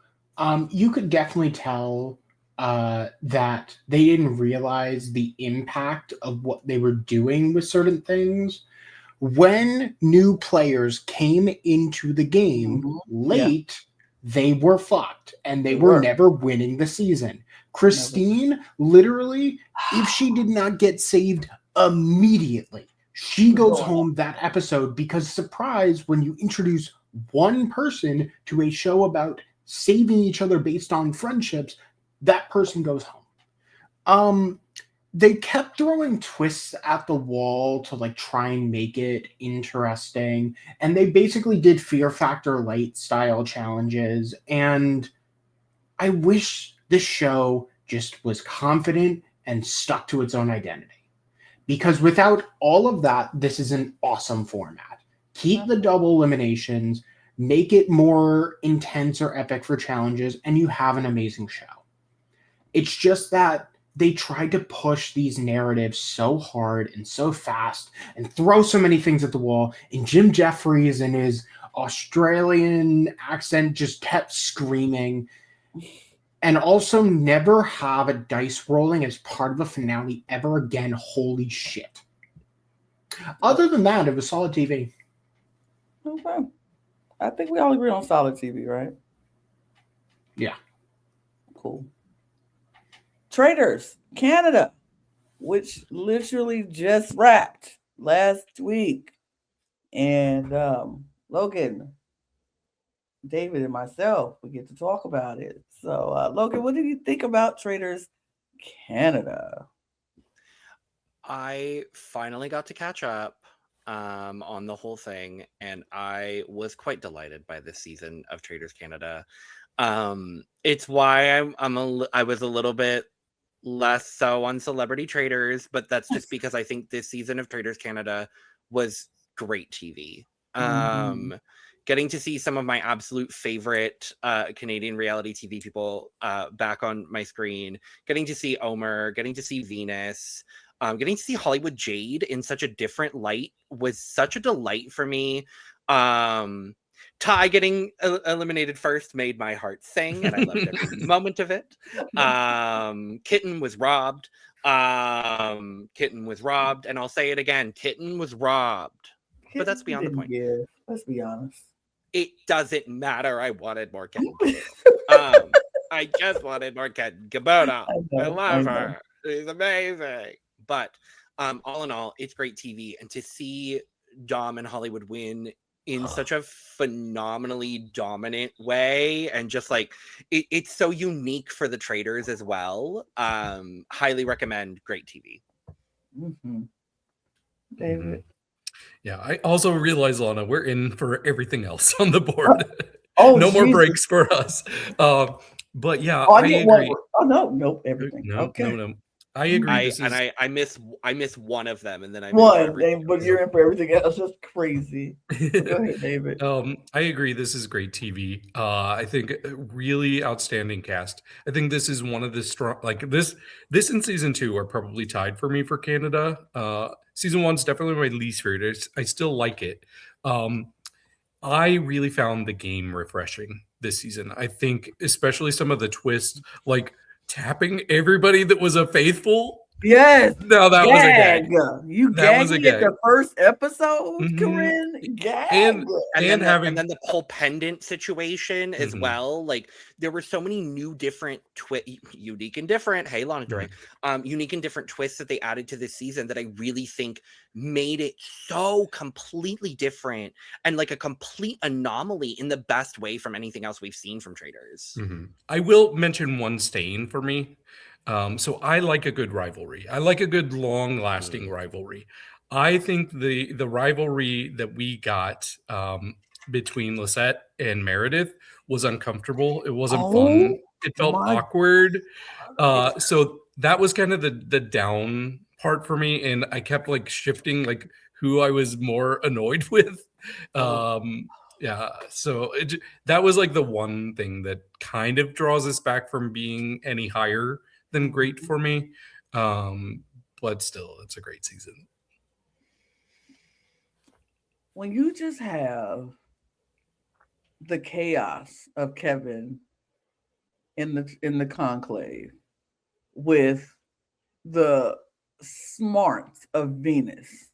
You could definitely tell that they didn't realize the impact of what they were doing with certain things. When new players came into the game late, they were fucked and they were never winning the season. Christine, literally, if she did not get saved immediately, she goes home that episode because, surprise, when you introduce one person to a show about saving each other based on friendships, that person goes home. They kept throwing twists at the wall to like try and make it interesting, and they basically did Fear Factor Light style challenges, and I wish the show just was confident and stuck to its own identity, because without all of that, this is an awesome format. Keep the double eliminations, make it more intense or epic for challenges, and you have an amazing show. It's just that they tried to push these narratives so hard and so fast and throw so many things at the wall. And Jim Jeffries and his Australian accent just kept screaming. And also never have a dice rolling as part of a finale ever again. Holy shit. Other than that, it was solid TV. Okay. I think we all agree on solid TV, right? Yeah. Cool. Traitors, Canada, which literally just wrapped last week. And Logan, David, and myself, we get to talk about it. So, Logan, what did you think about Traitors, Canada? I finally got to catch up on the whole thing, and I was quite delighted by this season of Traitors Canada. It's why I was a little bit less so on Celebrity Traitors, but that's just because I think this season of Traitors Canada was great TV. Getting to see some of my absolute favorite Canadian reality TV people back on my screen, getting to see Omer, getting to see Venus, getting to see Hollywood Jade in such a different light was such a delight for me. Ty getting eliminated first made my heart sing, and I loved every moment of it. Kitten was robbed. Kitten was robbed, and I'll say it again: Kitten was robbed. But that's beyond the point. Yeah, let's be honest. It doesn't matter. I wanted more Kitten. I just wanted more Kitten. Gabona. I love her. She's amazing. But all in all, it's great TV, and to see Dom and Hollywood win in such a phenomenally dominant way, and just like it's so unique for the traitors as well. Highly recommend. Great TV. Mm-hmm. David. Yeah, I also realize, Lana, we're in for everything else on the board. Oh, more breaks for us. But yeah, I agree. Nope, everything. No. I agree. I miss one of them, and then I but you're in for everything else. That's crazy. Go ahead, David. I agree. This is great TV. I think really outstanding cast. I think this is one of the strong, like this and season 2 are probably tied for me for Canada. Season 1's definitely my least favorite. I still like it. I really found the game refreshing this season. I think especially some of the twists, like tapping everybody that was a faithful. Yes. No, that was a gag. You gagged at the first episode, Corinne. Gag. And then the whole pendant situation as well. Like there were so many new, different, unique and different. Hey, Lana Dre. Unique and different twists that they added to this season that I really think made it so completely different and like a complete anomaly in the best way from anything else we've seen from Traitors. I will mention one stain for me. So I like a good rivalry. I like a good long-lasting rivalry. I think the rivalry that we got between Lisette and Meredith was uncomfortable. It wasn't fun. It felt awkward. So that was kind of the down part for me, and I kept like shifting like who I was more annoyed with. Yeah, so that was like the one thing that kind of draws us back from being any higher than great for me. But still, it's a great season. When you just have the chaos of Kevin in the conclave with the smarts of Venus,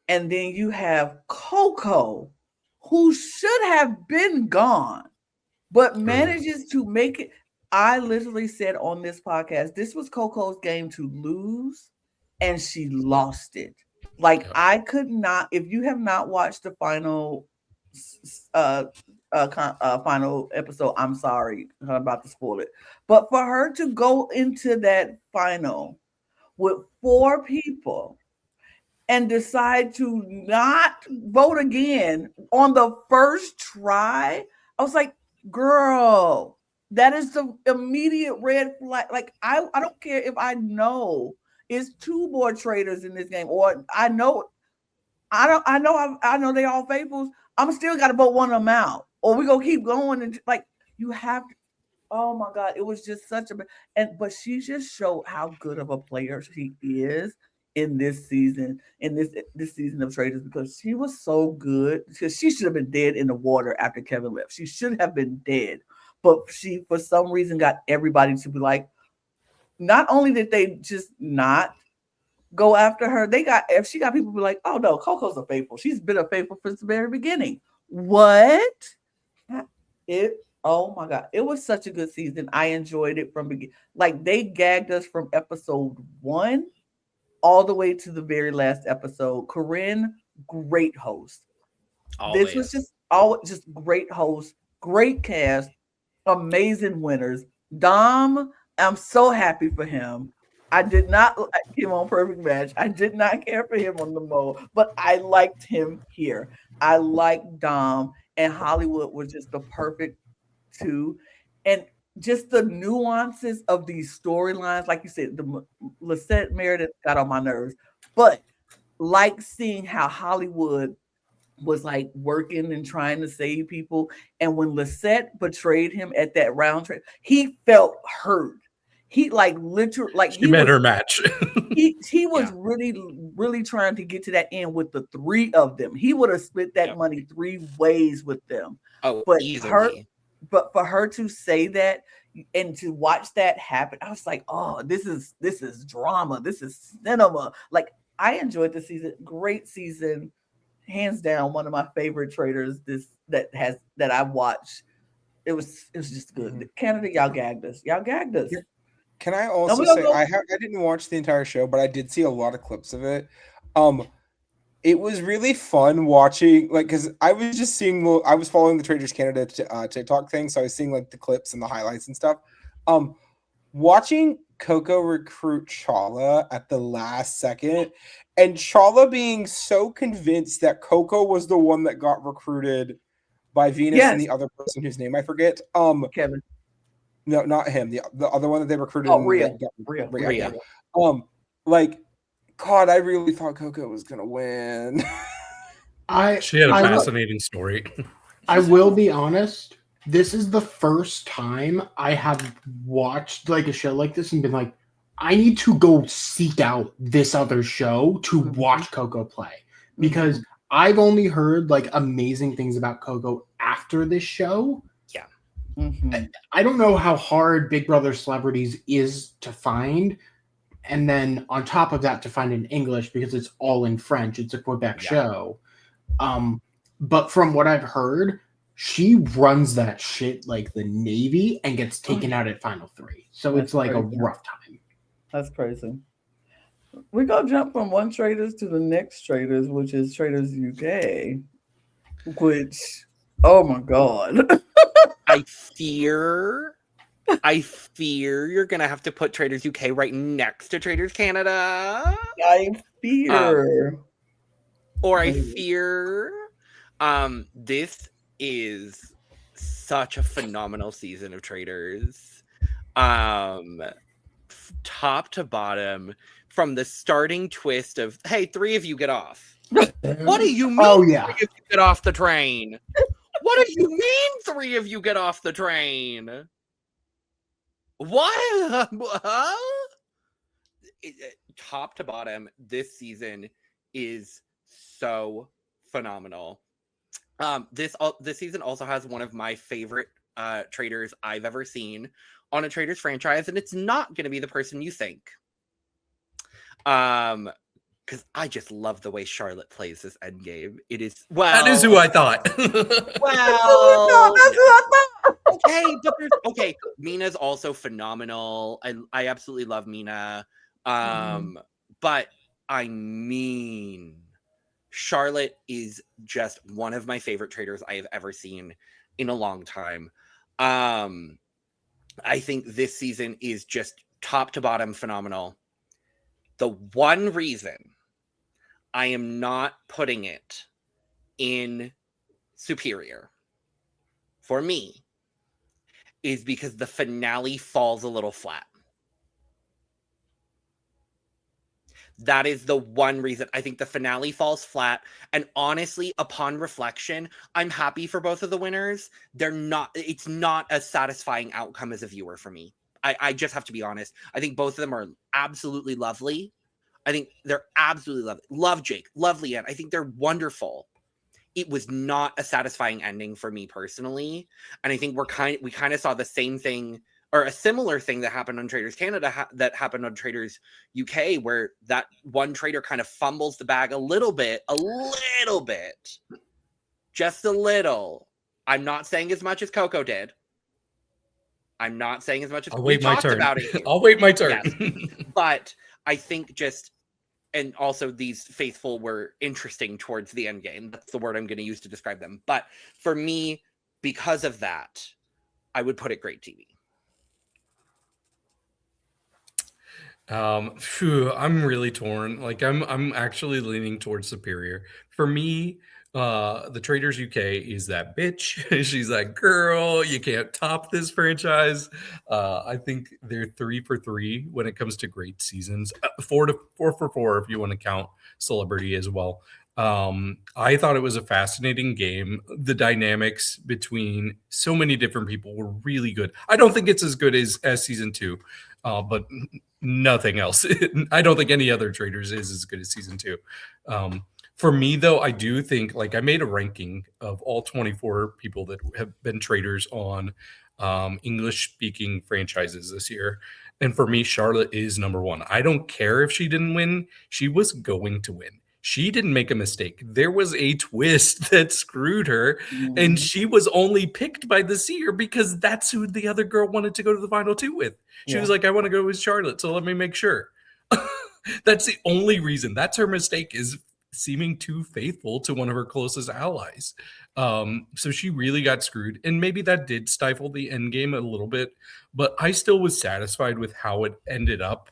and then you have Coco, who should have been gone, but manages to make it. I literally said on this podcast, this was Coco's game to lose, and she lost it. Like I could not. If you have not watched the final episode, I'm sorry, I'm about to spoil it. But for her to go into that final with 4 people and decide to not vote again on the first try, I was like, girl, that is the immediate red flag. Like, I don't care if I know it's 2 more traitors in this game, or I know they all faithfuls. I'm still got to vote one of them out, or we gonna keep going. And like, you have to. Oh my God, it was just such a. But she just showed how good of a player she is in this season, this season of Traitors, because she was so good. Because she should have been dead in the water after Kevin left. She should have been dead, but she for some reason got everybody to be like. Not only did they just not go after her, she got people be like, oh no, Coco's a faithful. She's been a faithful since the very beginning. What? Oh my God. It was such a good season. I enjoyed it from beginning. Like they gagged us from episode 1 all the way to the very last episode. Corinne, great host. Always. This was just great host, great cast, amazing winners. Dom, I'm so happy for him. I did not like him on Perfect Match. I did not care for him on the Mo, but I liked him here. I liked Dom, and Hollywood was just the perfect 2. And just the nuances of these storylines, like you said, the Lisette Meredith got on my nerves, but like seeing how Hollywood was like working and trying to save people. And when Lisette betrayed him at that round trip, he felt hurt. He like literally like she met her match. he was really trying to get to that end with the 3 of them. He would have split that money 3 ways with them. But easily. For her to say that and to watch that happen, I was like, oh, this is drama. This is cinema. Like I enjoyed the season. Great season, hands down. One of my favorite traitors. That I've watched. It was just good. Mm-hmm. Canada, y'all gagged us. Yeah. Can I also say I didn't watch the entire show, but I did see a lot of clips of it. it was really fun watching, like, because I was just seeing, I was following the Traitors Canada TikTok thing, so I was seeing like the clips and the highlights and stuff. Watching Coco recruit Chala at the last second, and Chala being so convinced that Coco was the one that got recruited by Venus and the other person whose name I forget. Kevin. No, not him. The other one that they recruited. Oh, Rhea. Like, God, I really thought Coco was gonna win. She had a fascinating story. I will be honest. This is the first time I have watched like a show like this and been like, I need to go seek out this other show to watch Coco play, because I've only heard like amazing things about Coco after this show. Yeah. I don't know how hard Big Brother Celebrities is to find. And then on top of that, to find in English, because it's all in French. It's a Quebec show. But from what I've heard, she runs that shit like the Navy and gets taken out at Final 3. So it's like a rough time. That's crazy. We're going to jump from one Traitors to the next Traitors, which is Traitors UK, which, oh my God. I fear you're going to have to put Traitors UK right next to Traitors Canada. I fear. This is such a phenomenal season of Traitors. Top to bottom, from the starting twist of, hey, 3 of you get off. What do you mean 3 of you get off the train? What do you mean 3 of you get off the train? What? Top to bottom, this season is so phenomenal. This season also has one of my favorite Traitors I've ever seen on a Traitors franchise, and it's not going to be the person you think. Because I just love the way Charlotte plays this endgame. It is, that is who I thought. That's who I thought. Okay. Mina's also phenomenal. I absolutely love Mina. But I mean, Charlotte is just one of my favorite Traitors I have ever seen in a long time. I think this season is just top to bottom phenomenal. The one reason I am not putting it in Superior for me is because the finale falls a little flat. That is the one reason. I think the finale falls flat. And honestly, upon reflection, I'm happy for both of the winners. It's not a satisfying outcome as a viewer for me. I just have to be honest. I think both of them are absolutely lovely. I think they're absolutely lovely. Love Jake. Love Leanne. I think they're wonderful. It was not a satisfying ending for me personally. And I think we kind of saw the same thing, or a similar thing that happened on Traitors Canada that happened on Traitors UK, where that one traitor kind of fumbles the bag a little bit, just a little. I'm not saying as much as Coco did. I'm not saying as much as I'll wait my turn. About it. I'll wait my turn. Yes. But I think and also these faithful were interesting towards the end game. That's the word I'm going to use to describe them. But for me, because of that, I would put it great TV. I'm really torn. Like I'm actually leaning towards Superior. For me, the Traitors UK is that bitch. She's that girl. You can't top this franchise. I think they're 3 for 3 when it comes to great seasons. 4 for 4 if you want to count Celebrity as well. I thought it was a fascinating game. The dynamics between so many different people were really good. I don't think it's as good as season 2, but nothing else. I don't think any other Traitors is as good as season 2. For me, though, I do think, like, I made a ranking of all 24 people that have been Traitors on English-speaking franchises this year. And for me, Charlotte is number 1. I don't care if she didn't win. She was going to win. She didn't make a mistake. There was a twist that screwed her, and she was only picked by the seer because that's who the other girl wanted to go to the final 2 with. She was like, I want to go with Charlotte, so let me make sure. That's the only reason. That's her mistake, is seeming too faithful to one of her closest allies. So she really got screwed. And maybe that did stifle the end game a little bit, but I still was satisfied with how it ended up.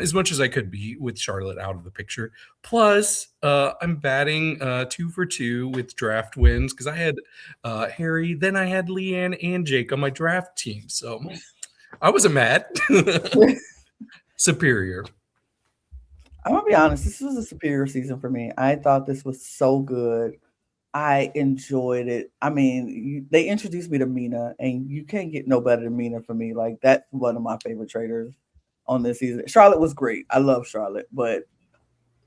As much as I could be with Charlotte out of the picture. Plus, I'm batting 2 for 2 with draft wins because I had Harry, then I had Leanne and Jake on my draft team. So I wasn't mad. Superior. I'm going to be honest. This was a superior season for me. I thought this was so good. I enjoyed it. I mean, they introduced me to Mina, and you can't get no better than Mina for me. Like, that's one of my favorite traitors on this season. Charlotte was great. I love Charlotte, but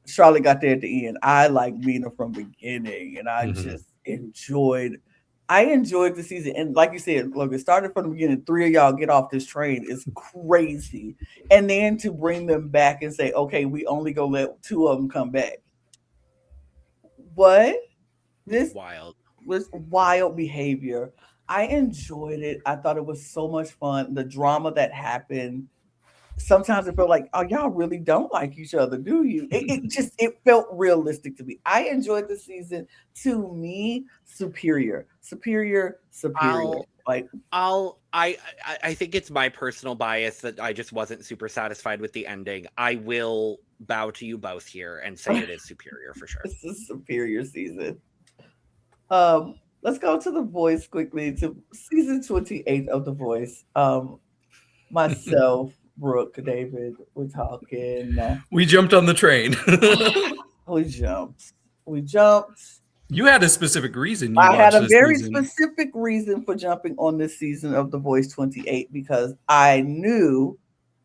Charlotte got there at the end. I like Mina from the beginning, and I just enjoyed the season. And like you said, look, it started from the beginning. 3 of y'all get off this train is crazy. And then to bring them back and say, okay, we only go let 2 of them come back. What? This was wild behavior. I enjoyed it. I thought it was so much fun. The drama that happened. Sometimes it felt like, oh, y'all really don't like each other, do you? It felt realistic to me. I enjoyed the season. To me, superior. I think it's my personal bias that I just wasn't super satisfied with the ending. I will bow to you both here and say it is superior for sure. It's a superior season. Let's go to The Voice quickly, to season 28 of The Voice. Myself, Brook, David, we're talking. We jumped on the train. We jumped. You had a specific reason. I had a very specific reason for jumping on this season of The Voice 28 because I knew,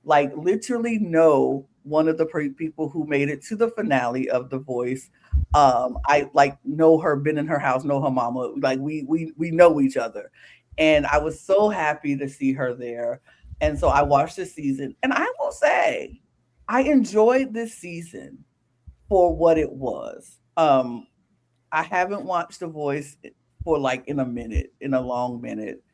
like literally know one of the people who made it to the finale of The Voice. I like know her, been in her house, know her mama. Like we know each other. And I was so happy to see her there. And so I watched this season, and I will say I enjoyed this season for what it was. I haven't watched The Voice for like in a long minute.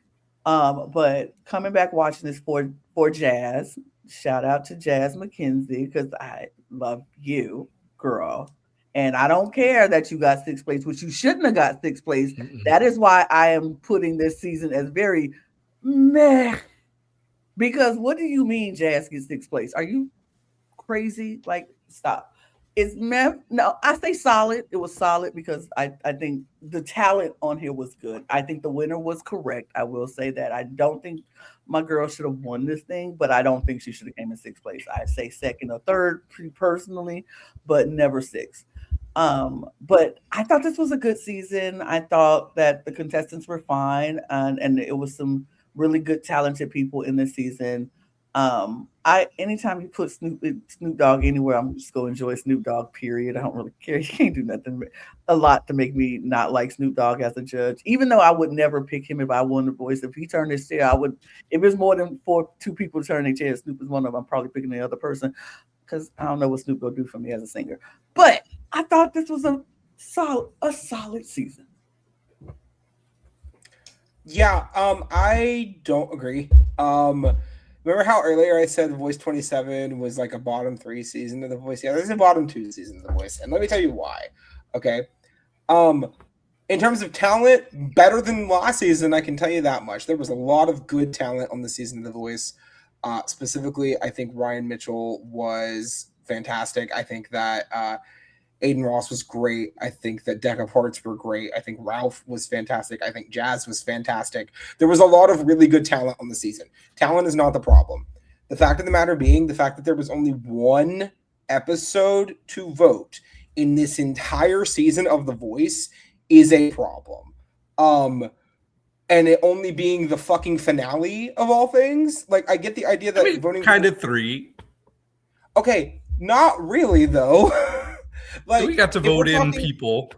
But coming back watching this for Jazz, shout out to Jazz McKenzie, because I love you, girl. And I don't care that you got 6th place, which you shouldn't have got 6th place. That is why I am putting this season as very meh. Because what do you mean Jazz gets 6th place? Are you crazy? Like, stop. It's meh. No, I say solid. It was solid because I think the talent on here was good. I think the winner was correct. I will say that. I don't think my girl should have won this thing, but I don't think she should have came in 6th place. I say 2nd or 3rd personally, but never 6th. But I thought this was a good season. I thought that the contestants were fine, and it was some really good, talented people in this season. Anytime you put Snoop Dogg anywhere, I'm just going to enjoy Snoop Dogg, period. I don't really care. You can't do nothing a lot to make me not like Snoop Dogg as a judge, even though I would never pick him if I won The Voice. If he turned his chair, I would. If it's more than 2 people turning their chair, Snoop is one of them. I'm probably picking the other person because I don't know what Snoop will do for me as a singer. But I thought this was a solid season. Yeah, I don't agree. Remember how earlier I said The Voice 27 was like a bottom 3 season of The Voice? Yeah, this is a bottom 2 season of The Voice, and let me tell you why. Okay, in terms of talent, better than last season, I can tell you that much. There was a lot of good talent on the season of The Voice. Specifically, I think Ryan Mitchell was fantastic. I think that Aiden Ross was great. I think that Deck of Hearts were great. I think Ralph was fantastic. I think Jazz was fantastic. There was a lot of really good talent on the season. Talent is not the problem. The fact of the matter being the fact that there was only 1 episode to vote in this entire season of The Voice is a problem. And it only being the fucking finale of all things. Like, I get the idea that voting kind of 3. Okay, not really though. Like, so we got to vote in people.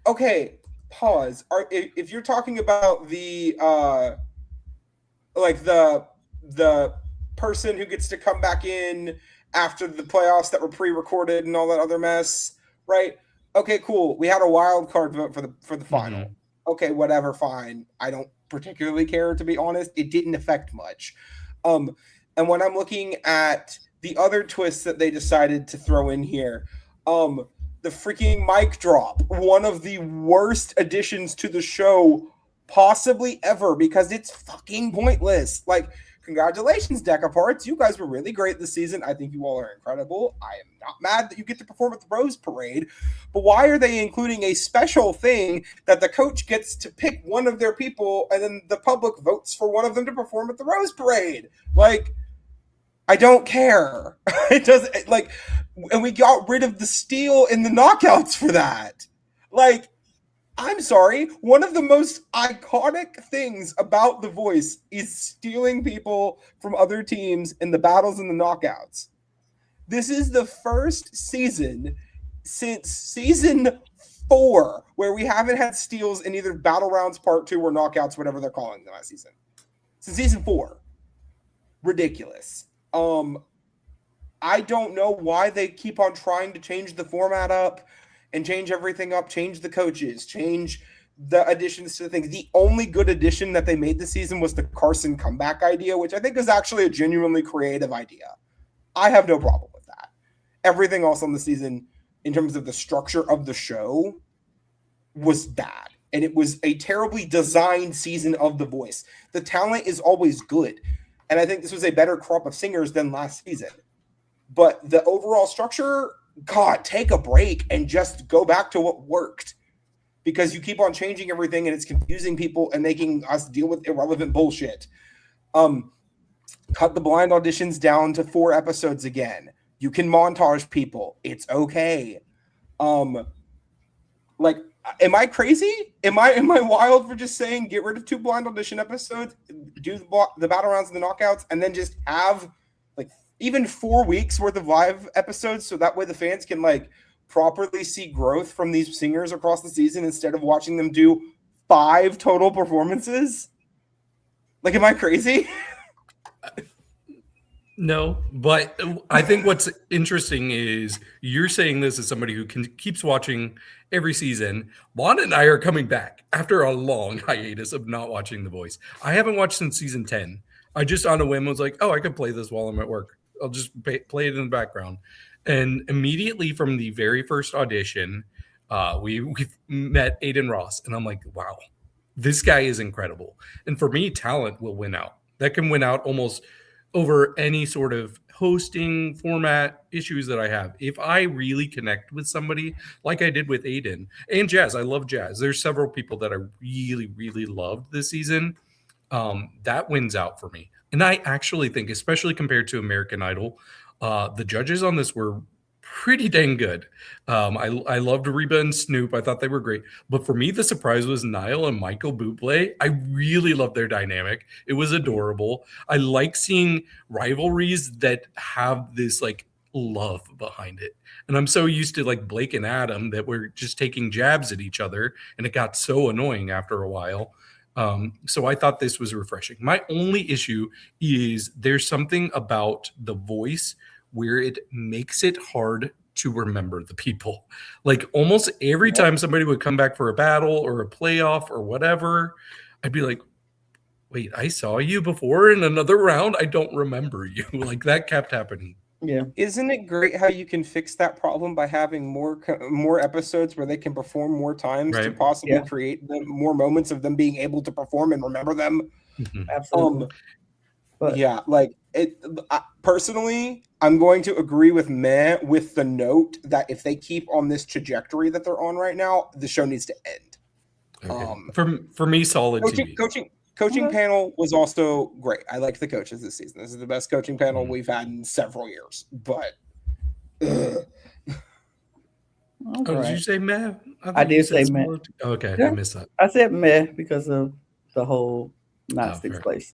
Okay, pause. If you're talking about the the person who gets to come back in after the playoffs that were pre-recorded and all that other mess, right? Okay, cool. We had a wild card vote for the final. Mm-hmm. Okay, whatever, fine. I don't particularly care, to be honest. It didn't affect much. And when I'm looking at the other twists that they decided to throw in here, the freaking mic drop, one of the worst additions to the show possibly ever, because it's fucking pointless. Like, congratulations, deck of hearts. You guys were really great this season. I think you all are incredible. I am not mad that you get to perform at the Rose Parade, but why are they including a special thing that the coach gets to pick one of their people and then the public votes for one of them to perform at the Rose Parade? Like, I don't care. It doesn't, like, and we got rid of the steal in the knockouts for that. Like, I'm sorry, one of the most iconic things about The Voice is stealing people from other teams in the battles and the knockouts. This is the first season since season 4 where we haven't had steals in either Battle Rounds Part 2 or knockouts, whatever they're calling them last season. Since season 4. Ridiculous. I don't know why they keep on trying to change the format up and change everything up, change the coaches, change the additions to the thing. The only good addition that they made this season was the Carson comeback idea, which I think is actually a genuinely creative idea. I have no problem with that. Everything else on the season, in terms of the structure of the show, was bad. And it was a terribly designed season of The Voice. The talent is always good. And I think this was a better crop of singers than last season. But the overall structure, God, take a break and just go back to what worked. Because you keep on changing everything and it's confusing people and making us deal with irrelevant bullshit. Cut the blind auditions down to 4 episodes again. You can montage people. It's okay. Like, am I crazy? Am I wild for just saying get rid of 2 blind audition episodes, do the battle rounds and the knockouts, and then just have like even 4 weeks worth of live episodes, so that way the fans can like properly see growth from these singers across the season instead of watching them do 5 total performances? Like, am I crazy? No, but I think what's interesting is you're saying this as somebody who keeps watching every season. Lana and I are coming back after a long hiatus of not watching The Voice. I haven't watched since season 10. I just on a whim was like, oh, I could play this while I'm at work. I'll just play it in the background. And immediately from the very first audition, we met Aiden Ross. And I'm like, wow, this guy is incredible. And for me, talent will win out. That can win out almost over any sort of hosting format issues that I have. If I really connect with somebody like I did with Aiden and Jazz, I love Jazz. There's several people that I really, really loved this season. That wins out for me. And I actually think, especially compared to American Idol, the judges on this were pretty dang good. I loved Reba and Snoop. I thought they were great. But for me, the surprise was Niall and Michael Bublé. I really loved their dynamic. It was adorable. I like seeing rivalries that have this like love behind it. And I'm so used to like Blake and Adam that we're just taking jabs at each other. And it got so annoying after a while. So I thought this was refreshing. My only issue is there's something about The Voice where it makes it hard to remember the people. Like almost every time somebody would come back for a battle or a playoff or whatever, I'd be like, wait, I saw you before in another round. I don't remember you. Like that kept happening. Yeah. Isn't it great how you can fix that problem by having more episodes where they can perform more times to possibly create more moments of them being able to perform and remember them? Mm-hmm. Absolutely. But yeah, like personally, I'm going to agree with Meh with the note that if they keep on this trajectory that they're on right now, the show needs to end. Okay. For me, solid coaching panel was also great. I liked the coaches this season. This is the best coaching panel we've had in several years. But did you say meh? I did say meh. Okay, yeah. I missed that. I said meh because of the whole not sixth place.